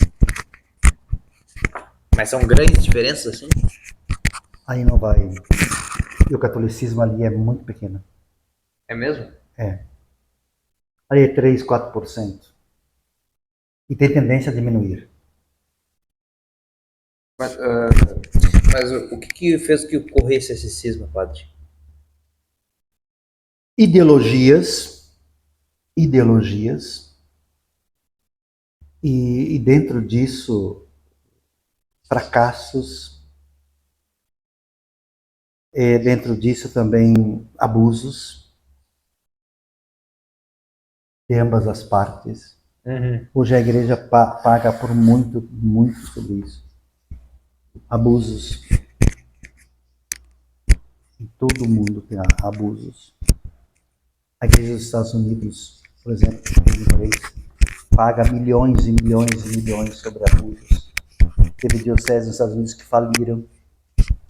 Mas são grandes diferenças, assim? Aí não vai... E o catolicismo ali é muito pequeno. É mesmo? É. Ali é 3, 4%. E tem tendência a diminuir. Mas o que fez que ocorresse esse cisma, padre? Ideologias, e dentro disso, fracassos, dentro disso também abusos, de ambas as partes. Hoje a igreja paga por muito sobre isso. Abusos. Em todo mundo tem abusos. A igreja dos Estados Unidos, por exemplo, paga milhões e milhões e milhões sobre abusos. Teve dioceses nos Estados Unidos que faliram,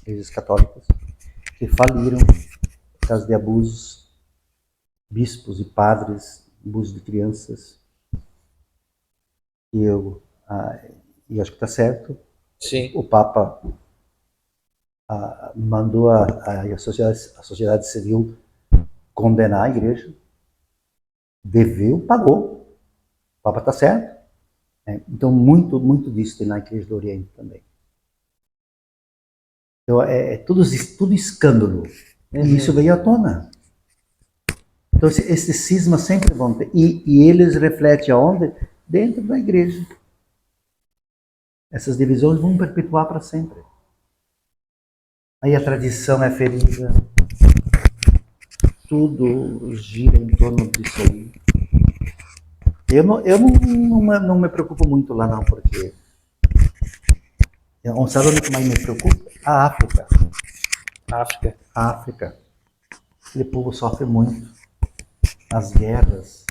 igrejas católicas, que faliram por causa de abusos, bispos e padres, abuso de crianças. E eu acho que está certo. Sim. O Papa mandou a sociedade civil condenar a igreja, deveu, pagou. O Papa está certo. Então, muito disso tem na Igreja do Oriente também. Então, é tudo escândalo. E isso veio à tona. Então, esses cismas sempre vão ter. E eles refletem aonde? Dentro da igreja. Essas divisões vão perpetuar para sempre. Aí a tradição é ferida. Tudo gira em torno disso aí. Eu não me preocupo muito lá não, porque... Sabe onde mais me preocupa? A África. A África. Aquele povo sofre muito. As guerras,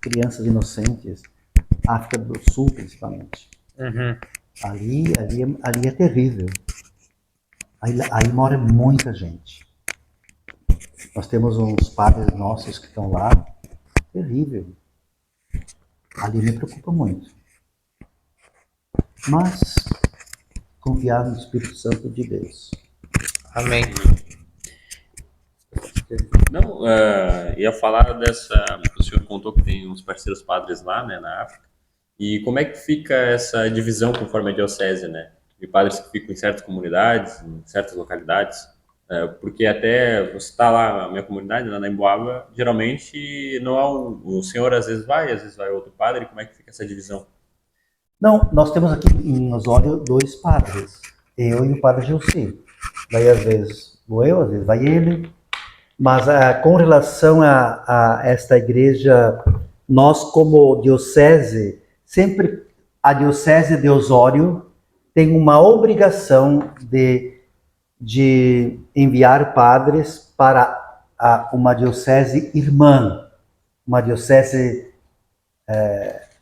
crianças inocentes. A África do Sul, principalmente. Ali é terrível. Aí mora muita gente. Nós temos uns padres nossos que estão lá. Terrível. Ali me preocupa muito. Mas confiar no Espírito Santo de Deus. Amém. Não, ia falar o senhor contou que tem uns parceiros padres lá, né, na África. E como é que fica essa divisão conforme a diocese, né? de padres que ficam em certas comunidades, em certas localidades, porque até você está lá na minha comunidade, lá na Emboaba, geralmente não há o senhor às vezes vai outro padre, como é que fica essa divisão? Não, nós temos aqui em Osório 2 padres, eu e o padre Gilci. Daí às vezes vou eu, às vezes vai ele. Mas com relação a esta igreja, nós como diocese, sempre a diocese de Osório tem uma obrigação de enviar padres para uma diocese irmã, uma diocese,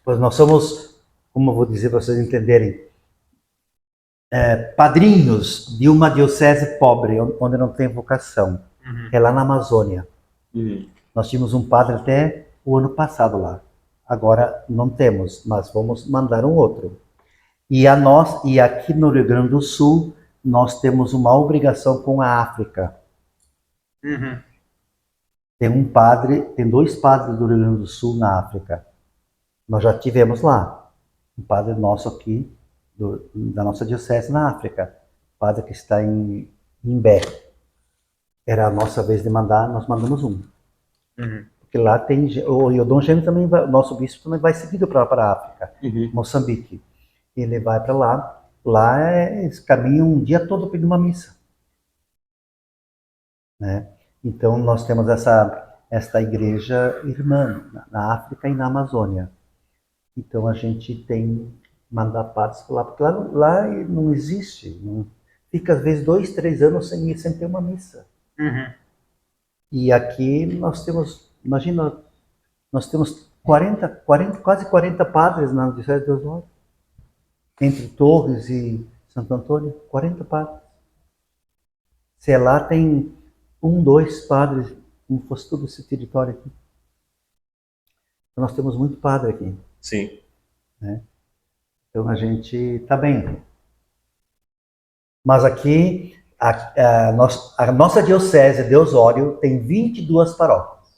pois nós somos, como eu vou dizer para vocês entenderem, padrinhos de uma diocese pobre, onde não tem vocação. É lá na Amazônia. Nós tínhamos um padre até o ano passado lá. Agora não temos, mas vamos mandar um outro. E aqui no Rio Grande do Sul, nós temos uma obrigação com a África. Tem 2 padres do Rio Grande do Sul na África. Nós já tivemos lá. Um padre nosso aqui, da nossa diocese na África. Padre que está em Imbé. Era a nossa vez de mandar, nós mandamos um. Porque lá tem, o Dom Gêmeo também, nosso bispo também vai seguido para a África, Moçambique. Ele vai para lá eles caminham um dia todo pedindo uma missa. Né? Então nós temos esta igreja irmã na África e na Amazônia. Então a gente tem mandar padres para lá, porque lá não existe, fica às vezes 2, 3 anos sem ter uma missa. E aqui nós temos, imagina, nós temos quase 40 padres na Diocese de Osório. Entre Torres e Santo Antônio, 40 padres. Se lá tem 1, 2 padres, como fosse todo esse território aqui. Então nós temos muito padre aqui. Sim. Né? Então a gente está bem. Mas aqui a nossa diocese de Osório tem 22 paróquias.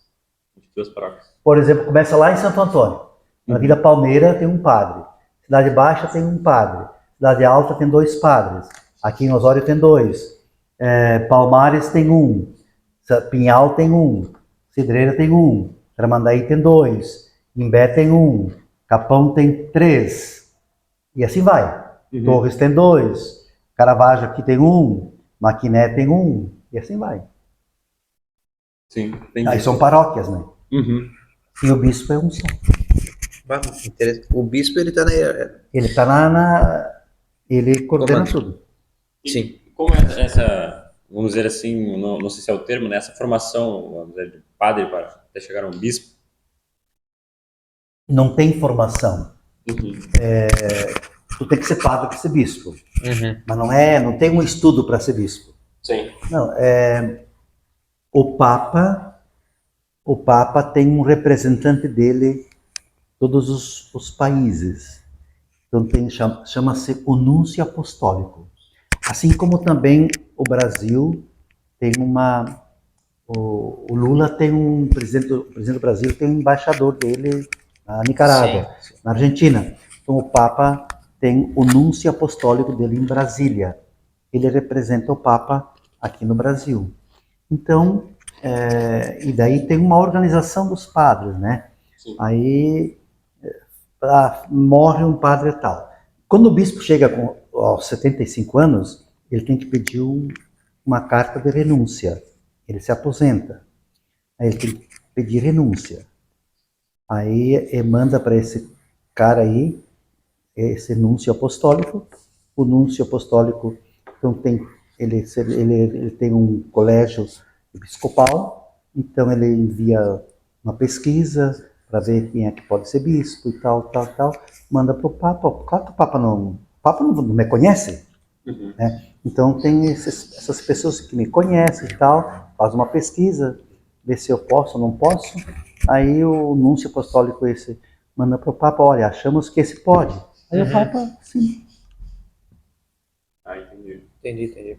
22 paróquias. Por exemplo, começa lá em Santo Antônio. Na Vila Palmeira tem um padre. Cidade Baixa tem um padre. Cidade Alta tem 2 padres. Aqui em Osório tem 2. Palmares tem 1. Pinhal tem 1. Cidreira tem 1. Tramandaí tem 2. Imbé tem 1. Capão tem 3. E assim vai. Torres tem 2. Caravaggio aqui tem 1. Maquiné tem 1, e assim vai. Sim, entendi. Aí são paróquias, né? E o bispo é um só. O bispo, ele está na... Ele está ele coordena tudo. Sim. Como é essa, vamos dizer assim, não sei se é o termo, né? Essa formação, vamos dizer, de padre para até chegar a um bispo? Não tem formação. Tu tem que ser padre para ser bispo. Mas não tem um estudo para ser bispo. Sim. Não, o Papa tem um representante dele todos os países. Então chama-se o Núncio Apostólico. Assim como também o Brasil tem o Lula tem o presidente do Brasil tem um embaixador dele na Nicarágua, na Argentina. Então o Papa tem o Núncio Apostólico dele em Brasília. Ele representa o Papa aqui no Brasil. Então, e daí tem uma organização dos padres, né? Sim. Aí morre um padre tal. Quando o bispo chega aos 75 anos, ele tem que pedir uma carta de renúncia. Ele se aposenta. Aí ele tem que pedir renúncia. Aí manda para esse cara aí, esse núncio apostólico. O núncio apostólico então ele tem um colégio episcopal, então ele envia uma pesquisa para ver quem é que pode ser bispo e tal, manda para o Papa. Claro que o Papa não me conhece, né? Então tem essas pessoas que me conhecem e tal, faz uma pesquisa, vê se eu posso ou não posso, aí o núncio apostólico esse manda para o Papa, olha, achamos que esse pode. Aí o Papa, sim. Entendi.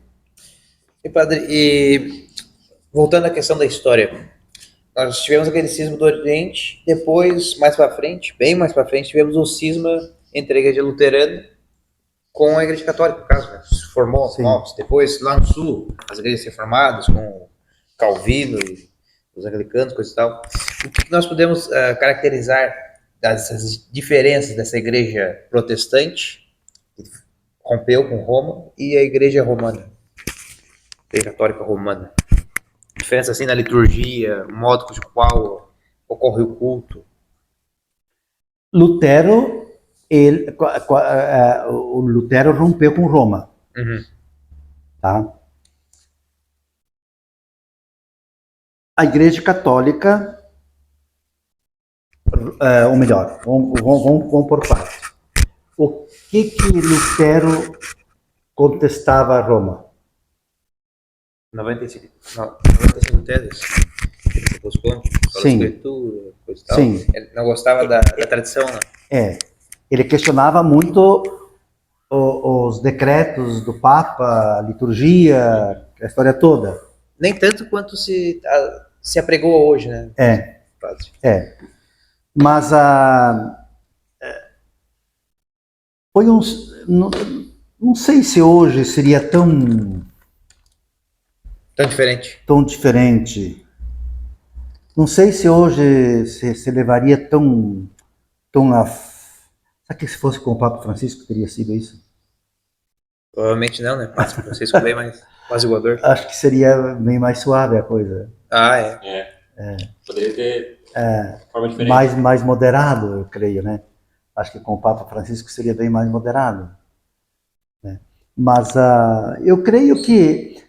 E padre, voltando à questão da história, nós tivemos aquele cisma do Oriente, depois, mais para frente, bem mais para frente, tivemos o cisma entre a igreja luterana com a Igreja Católica, no caso, né? Se formou Sim. novos. Depois, lá no Sul, as igrejas reformadas, com Calvino e os anglicanos, coisa e tal. O que nós podemos caracterizar dessas diferenças dessa igreja protestante, que rompeu com Roma, e a igreja romana, a igreja católica romana? Diferença assim na liturgia, modo com o qual ocorre o culto. Lutero, o Lutero rompeu com Roma, Uhum. tá? A Igreja Católica, ou melhor, vamos por partes. O que Lutero contestava a Roma? 95, não, 95 teses. Os contos, só da Sim. escritura, coisa e tal. Sim. Ele não gostava da tradição, né? Ele questionava muito os decretos do Papa, a liturgia, a história toda. Nem tanto quanto se apregou hoje, né? Quase. Mas foi não sei se hoje seria tão diferente. Não sei se hoje se levaria tão a... Será que se fosse com o Papa Francisco teria sido isso? Provavelmente não, né? Papa Francisco bem mais apaziguador. Acho que seria bem mais suave a coisa. Poderia ter forma diferente. Mais moderado, eu creio, né? Acho que com o Papa Francisco seria bem mais moderado. Né? Mas eu creio que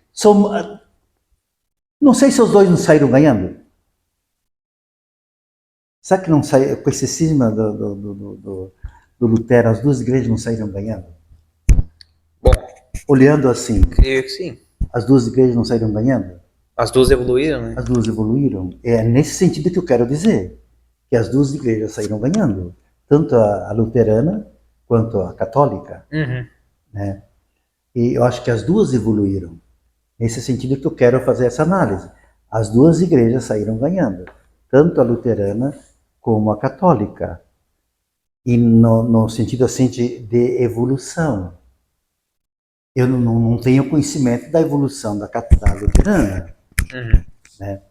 não sei se os dois não saíram ganhando. Será que não saiu, com esse cisma do Lutero, as duas igrejas não saíram ganhando? Bom, olhando assim, creio que sim. As duas igrejas não saíram ganhando? As duas evoluíram, né? As duas evoluíram. É nesse sentido que eu quero dizer, que as duas igrejas saíram ganhando, tanto a luterana quanto a católica. Uhum. Né? E eu acho que as duas evoluíram. Nesse sentido que eu quero fazer essa análise. As duas igrejas saíram ganhando, tanto a luterana como a católica. E no sentido assim de evolução. Eu não tenho conhecimento da evolução da luterana. Uhum. Né?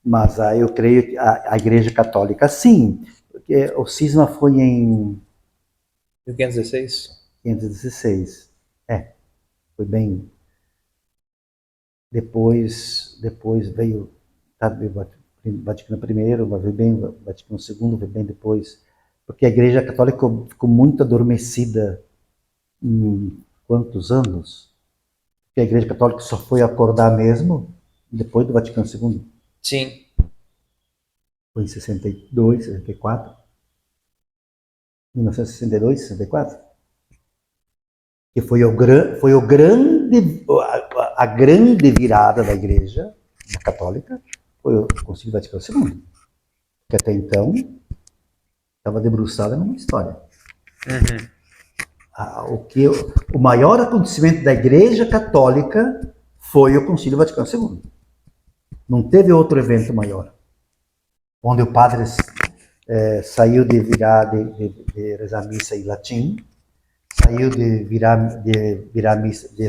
Mas eu creio que a Igreja Católica sim, porque o cisma foi em 1516. 516. Foi bem. Depois veio Vaticano I, mas veio bem Vaticano II, veio bem depois. Porque a Igreja Católica ficou muito adormecida em quantos anos? Porque a Igreja Católica só foi acordar mesmo depois do Vaticano II. Sim. Foi em 62, 64. 1962, 64. Que foi a grande virada da Igreja Católica, foi o Concílio Vaticano II. Que até então estava debruçada numa história. Uhum. O maior acontecimento da Igreja Católica foi o Concílio Vaticano II. Não teve outro evento maior. Onde o padre saiu de rezar missa em latim, saiu de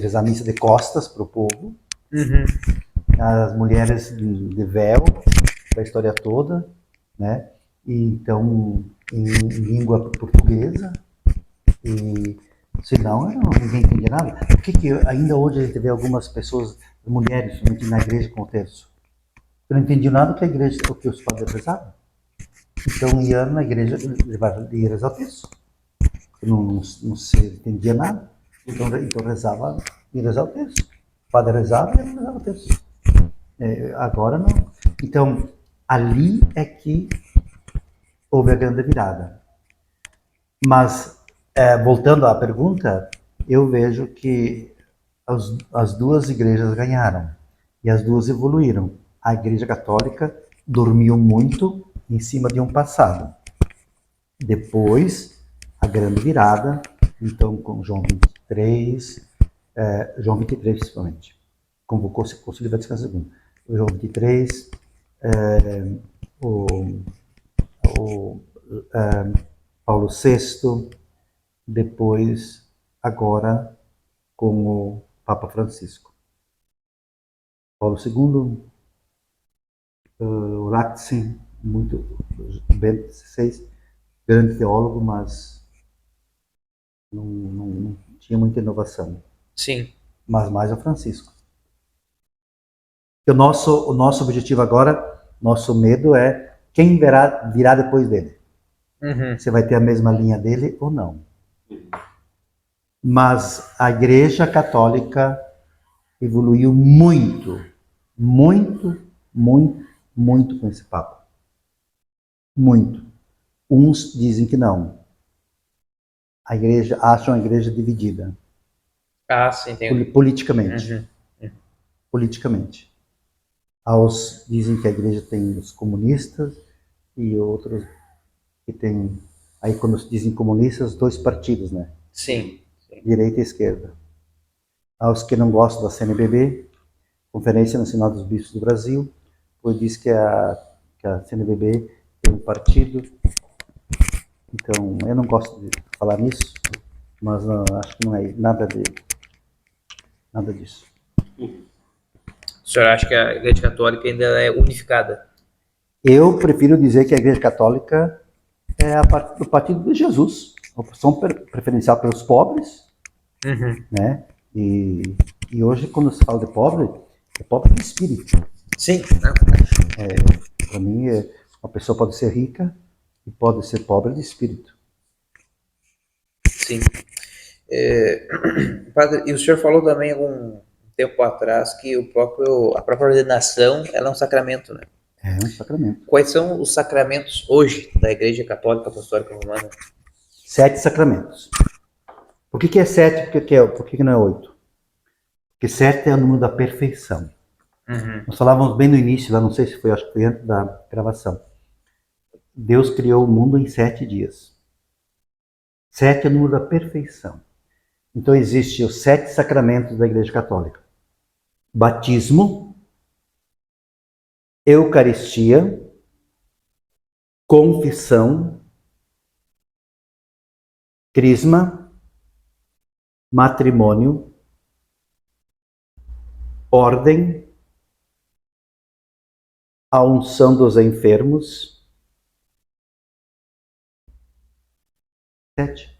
rezar missa de costas para o povo, Uhum. as mulheres de véu, da história toda, né? E então em língua portuguesa, e senão ninguém entendia nada. Por que ainda hoje a gente vê algumas pessoas, mulheres, na igreja com o terço? Eu não entendi nada que o que os padres rezavam. Então ia na igreja e rezar o terço. Não se entendia nada. Então rezava e rezava o terço. O padre rezava e rezava o terço. Agora não. Então, ali é que houve a grande virada. Mas, voltando à pergunta, eu vejo que as duas igrejas ganharam e as duas evoluíram. A Igreja Católica dormiu muito em cima de um passado. Depois, a grande virada, então com João 23, João 23 principalmente, convocou o Concílio Vaticano II. João 23, Paulo VI, depois agora com o Papa Francisco. Paulo II, o Ratzinger, Bento XVI, grande teólogo, mas não tinha muita inovação. Sim. Mas mais o Francisco. O nosso objetivo agora, nosso medo é quem virá depois dele. Você vai ter a mesma linha dele ou não. Mas a Igreja Católica evoluiu muito com esse Papa. Muito. Uns dizem que não. Acham a Igreja dividida. Sim, tem. Politicamente. Politicamente. Dizem que a Igreja tem os comunistas e outros que tem... Aí quando dizem comunistas, 2 partidos, né? Sim. Direita e esquerda. Aos que não gostam da CNBB, Conferência Nacional dos Bispos do Brasil, pois diz que a CNBB tem um partido. Então, eu não gosto de falar nisso, mas acho que não é nada disso. O senhor acha que a Igreja Católica ainda é unificada? Eu prefiro dizer que a Igreja Católica é o partido de Jesus, a opção preferencial pelos pobres, né? E hoje, quando se fala de pobre, é pobre de espírito. Sim. Para mim, uma pessoa pode ser rica e pode ser pobre de espírito. Sim. Padre, e o senhor falou também algum tempo atrás que a própria ordenação ela é um sacramento, né? É um sacramento. Quais são os sacramentos hoje da Igreja Católica Apostólica Romana? 7 sacramentos. Por que é 7? Por que não é 8? Porque 7 é o número da perfeição. Nós falávamos bem no início, não sei se foi, acho que foi antes da gravação. Deus criou o mundo em 7 dias. 7 é o número da perfeição. Então existem os 7 sacramentos da Igreja Católica. Batismo, Eucaristia, confissão, crisma, matrimônio, ordem, a unção dos enfermos. 7.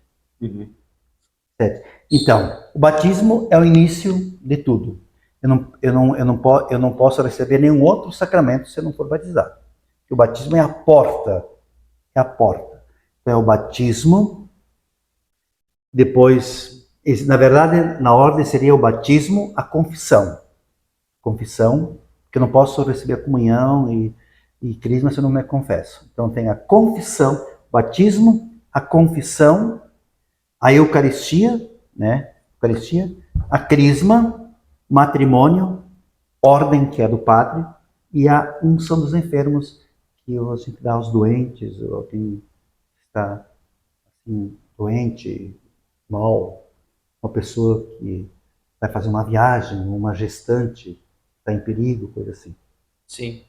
7. Então, o batismo é o início de tudo. Eu não posso receber nenhum outro sacramento se eu não for batizado. O batismo é a porta. É a porta. Então, é o batismo. Depois, na verdade, na ordem seria o batismo, a confissão. Confissão, porque eu não posso receber a comunhão e crisma se eu não me confesso. Então, tem a confissão, batismo, a confissão, a Eucaristia, né? Eucaristia, a crisma, matrimônio, ordem, que é do padre, e a unção dos enfermos, que a gente dá aos doentes, ou quem está assim, doente, mal, uma pessoa que vai fazer uma viagem, uma gestante, está em perigo, coisa assim. Sim.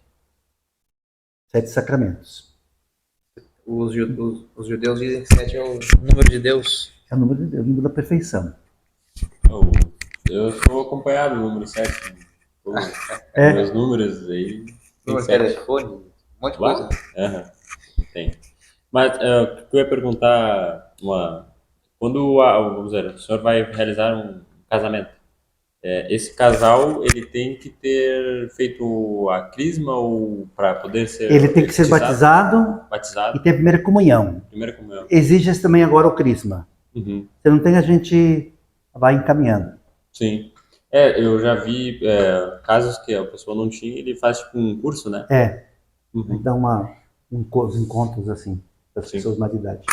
7 sacramentos. Os judeus dizem que 7 é o número de Deus. É o número de Deus, o número da perfeição. Eu sou acompanhado do número 7. Os números aí. Número de telefone, um monte de coisa. Tem. Mas eu ia perguntar quando vamos dizer, o senhor vai realizar um casamento, esse casal ele tem que ter feito a crisma ou para poder ser ele tem que ser batizado e ter a primeira comunhão. Exige também agora o crisma. Se não tem, a gente vai encaminhando. Sim. Eu já vi casos que a pessoa não tinha, ele faz tipo um curso, né? Dá uns encontros assim, das pessoas mais de idade.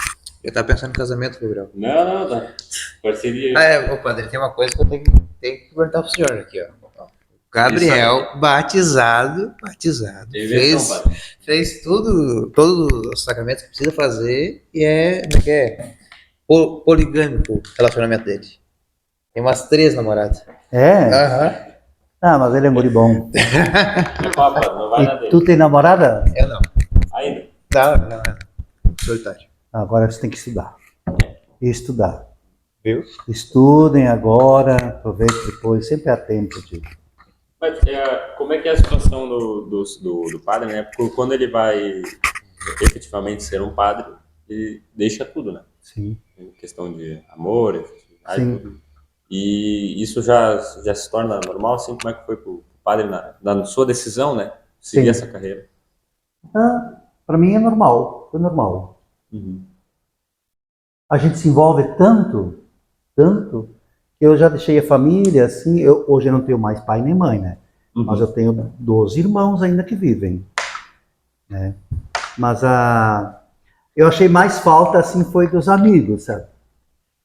Eu tava pensando no casamento, Gabriel. Não, tá. Parceria. Padre, tem uma coisa que eu tenho que perguntar pro senhor aqui, ó. Gabriel, batizado, fez todos os sacramentos que precisa fazer e poligâmico o relacionamento dele. Tem umas 3 namoradas. Mas ele é moribom. Não vai dar dele. Tu tem namorada? Eu não. Ainda? Não. Solitário. Agora você tem que estudar. Viu? Estudem agora, aproveitem depois, sempre há tempo de... Mas como é que é a situação do padre, né? Porque quando ele vai efetivamente ser um padre, ele deixa tudo, né? Sim, Em questão de amor, efetividade, sim. tudo. E isso já se torna normal, assim? Como é que foi pro padre na sua decisão, né? Seguir Sim. essa carreira? Para mim é normal, foi normal. Uhum. A gente se envolve tanto, tanto, que eu já deixei a família, assim, hoje eu não tenho mais pai nem mãe, né? Uhum. Mas eu tenho 12 irmãos ainda que vivem, né? Mas eu achei mais falta, assim, foi dos amigos, sabe?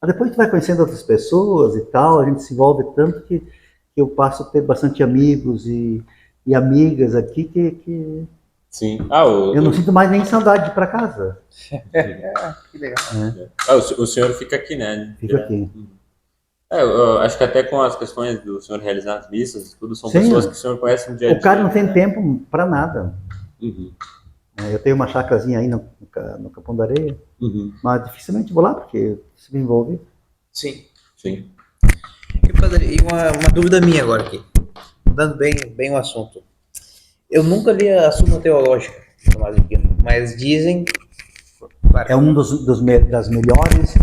Mas depois tu vai conhecendo outras pessoas e tal, a gente se envolve tanto que eu passo a ter bastante amigos e amigas aqui que Sim. eu não sinto mais nem saudade de ir para casa. Que legal. O senhor fica aqui, né? Fico aqui. Eu acho que até com as questões do senhor realizar as missas e tudo, são Sim, pessoas que o senhor conhece no dia a dia. O cara não tem né? tempo para nada. Uhum. Eu tenho uma chacrazinha aí no Capão da Areia, Uhum. mas dificilmente vou lá porque se me envolve. Sim. Sim. E, padre, e uma dúvida minha agora aqui, dando bem o assunto. Eu nunca li a Suma Teológica do Tomás de Aquino, mas dizem... É um das melhores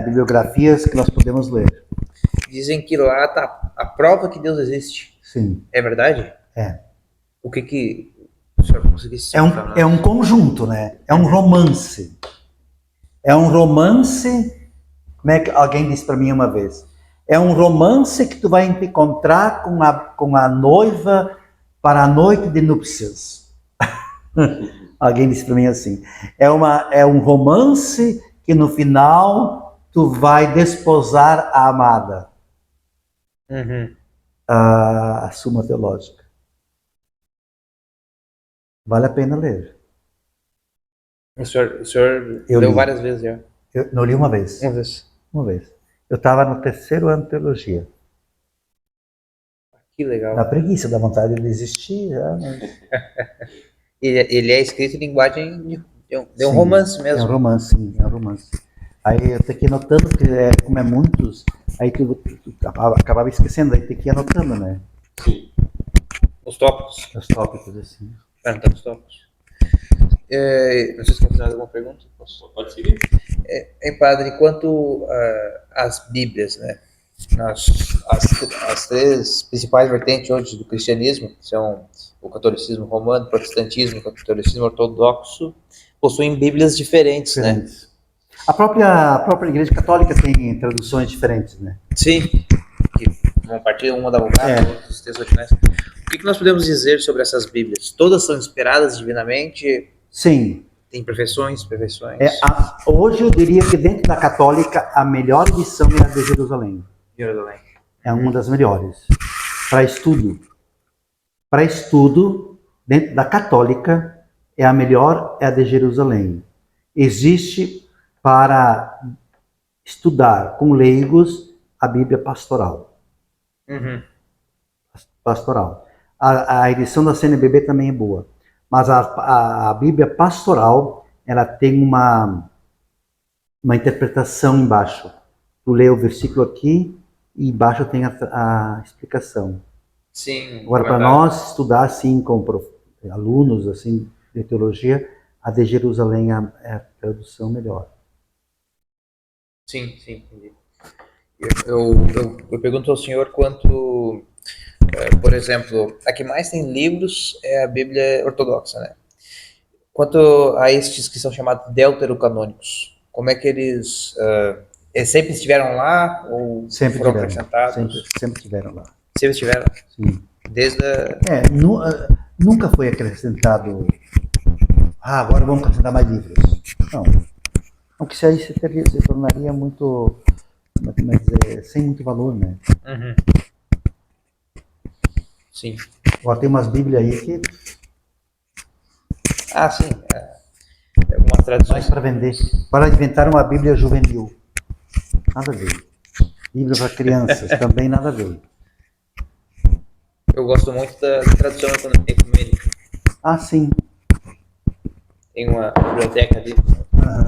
bibliografias que nós podemos ler. Dizem que lá tá a prova que Deus existe. Sim. É verdade? É. O que o senhor conseguisse explicar? É um conjunto, né? É um romance. É um romance, como é que alguém disse para mim uma vez? É um romance que tu vai te encontrar com a noiva para a noite de núpcias. Alguém disse para mim assim. É um romance que no final tu vai desposar a amada. Uhum. A Suma Teológica. Vale a pena ler. O senhor Eu leu li. várias vezes já. Eu não li uma vez. Uma vez. Uma vez. Eu estava no 3º ano de teologia. Que legal. Dá preguiça, dá vontade de desistir. Já, mas... Ele é escrito em linguagem de um Sim, romance mesmo. É um romance, sim, é um romance. Aí eu tenho que ir anotando, porque como é muitos, aí tu acabava esquecendo, aí tem que ir anotando, né? Sim. Os tópicos. Os tópicos, assim. Perguntando os tópicos. Não sei se quer fazer alguma pergunta. Pode seguir. Padre, quanto às Bíblias, né? As três principais vertentes hoje do cristianismo, que são o catolicismo romano, o protestantismo e o catolicismo ortodoxo, possuem Bíblias diferentes, né? A própria Igreja Católica tem traduções diferentes, né? Sim, que vão partir uma da Vulgata, outros textos originais. O que nós podemos dizer sobre essas Bíblias? Todas são inspiradas divinamente? Sim. Tem perfeições? Hoje eu diria que dentro da Católica a melhor edição é a de Jerusalém. É uma das melhores. Para estudo. Para estudo, dentro da Católica, a melhor é a de Jerusalém. Existe para estudar com leigos a Bíblia pastoral. Uhum. Pastoral. A edição da CNBB também é boa. Mas a Bíblia pastoral, ela tem uma interpretação embaixo. Tu lê o versículo aqui e embaixo tem a explicação. Sim. Agora, para nós estudar assim, com alunos assim, de teologia, a de Jerusalém é a tradução melhor. Sim, entendi. Eu pergunto ao senhor quanto, por exemplo, a que mais tem livros é a Bíblia ortodoxa, né? Quanto a estes que são chamados deuterocanônicos, como é que eles sempre estiveram lá ou Sempre foram tiveram, acrescentados? sempre estiveram lá. Sempre estiveram? Sim. Desde nunca foi acrescentado, agora vamos acrescentar mais livros. Não. Porque isso aí se tornaria muito, sem muito valor, né? Uhum. Sim. Agora tem umas Bíblias aí que... Sim. Algumas traduções. para vender. Para inventar uma Bíblia juvenil. Nada a ver. Bíblia para crianças, também nada a ver. Eu gosto muito da tradução ecumênica. Sim. Tem uma biblioteca ali,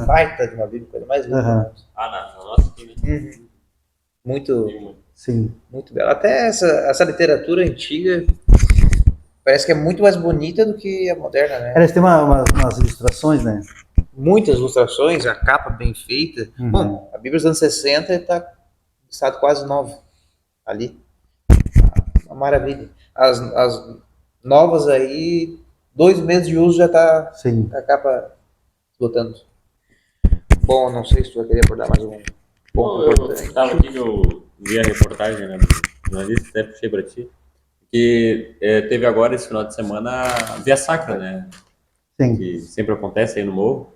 baita de uma Bíblia, coisa mais linda. Na nossa aqui, né? Muito, Sim. muito bela. Até essa literatura antiga parece que é muito mais bonita do que a moderna, né? Eles têm umas ilustrações, né? Muitas ilustrações, a capa bem feita. Uhum. Bom, a Bíblia dos anos 60 está em estado quase novo ali. Uma maravilha. As novas aí, 2 meses de uso já está Sim. a capa esgotando. Bom, não sei se tu vai querer abordar mais um ponto Eu importante. estava aqui, eu vi a reportagem, né, do jornalista, até puxei para ti, que teve agora, esse final de semana, a Via Sacra, né? Sim. Que sempre acontece aí no Morro.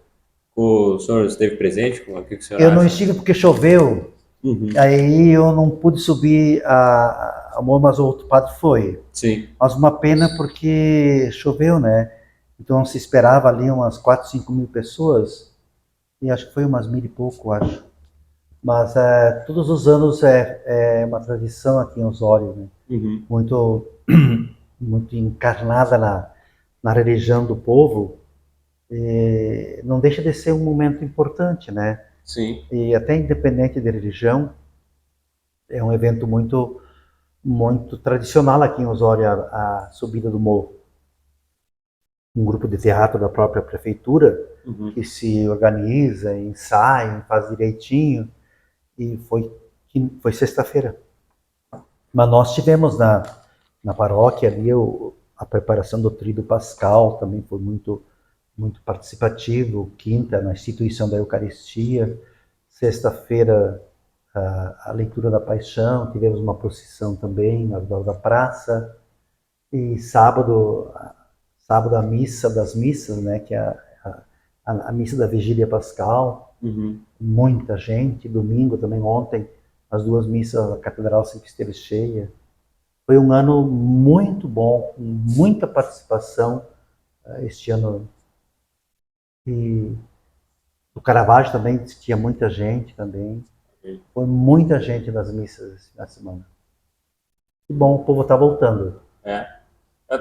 O senhor esteve presente? O que o senhor Eu não acha? estive porque choveu, Uhum. aí eu não pude subir a morro, mas o outro padre foi. Sim. Mas uma pena porque choveu, né? Então se esperava ali umas 4, 5 mil pessoas, e acho que foi umas 1.000 e pouco, acho. Mas todos os anos é uma tradição aqui em Osório, né? Uhum. Muito, muito encarnada na religião do povo. E não deixa de ser um momento importante, né? Sim. E até independente de religião, é um evento muito, muito tradicional aqui em Osório, a subida do morro. Um grupo de teatro da própria prefeitura Uhum. que se organiza, ensaia, faz direitinho, e foi sexta-feira. Mas nós tivemos na paróquia ali a preparação do Tríduo Pascal, também foi muito, muito participativo. Quinta, na instituição da Eucaristia. Sexta-feira, a leitura da Paixão, tivemos uma procissão também na redor da praça. E sábado a missa das missas, né, que é a missa da Vigília Pascal. Uhum. Muita gente. Domingo também, ontem, as 2 missas, a Catedral sempre esteve cheia. Foi um ano muito bom, com muita participação este ano. E o Caravaggio também tinha muita gente também. Foi muita gente nas missas na semana. Que bom, o povo está voltando.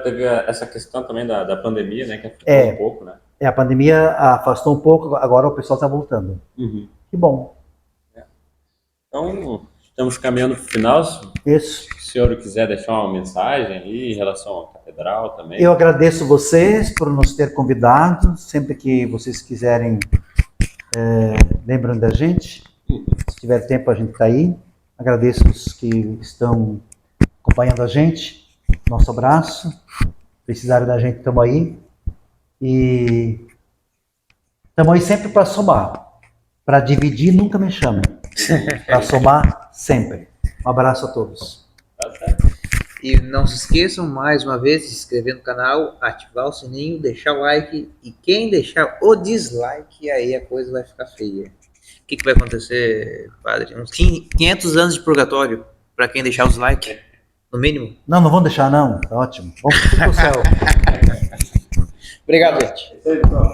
Teve essa questão também da pandemia, né? Que afetou um pouco, né? A pandemia afastou um pouco, agora o pessoal está voltando. Uhum. Que bom. Então, estamos caminhando para o final. Isso. Se o senhor quiser deixar uma mensagem aí em relação à catedral também. Eu agradeço vocês por nos ter convidado. Sempre que vocês quiserem, lembrem da gente. Se tiver tempo, a gente está aí. Agradeço os que estão acompanhando a gente. Nosso abraço. Precisarem da gente, estamos aí. E estamos aí sempre para somar. Para dividir, nunca me chamem. Para somar, sempre. Um abraço a todos. Tá certo. E não se esqueçam, mais uma vez, de se inscrever no canal, ativar o sininho, deixar o like. E quem deixar o dislike, aí a coisa vai ficar feia. O que vai acontecer, padre? Uns 500 anos de purgatório para quem deixar o dislike, no mínimo. Não vão deixar não. Tá ótimo. Vamos pro céu. Obrigado, gente. É isso aí, pessoal.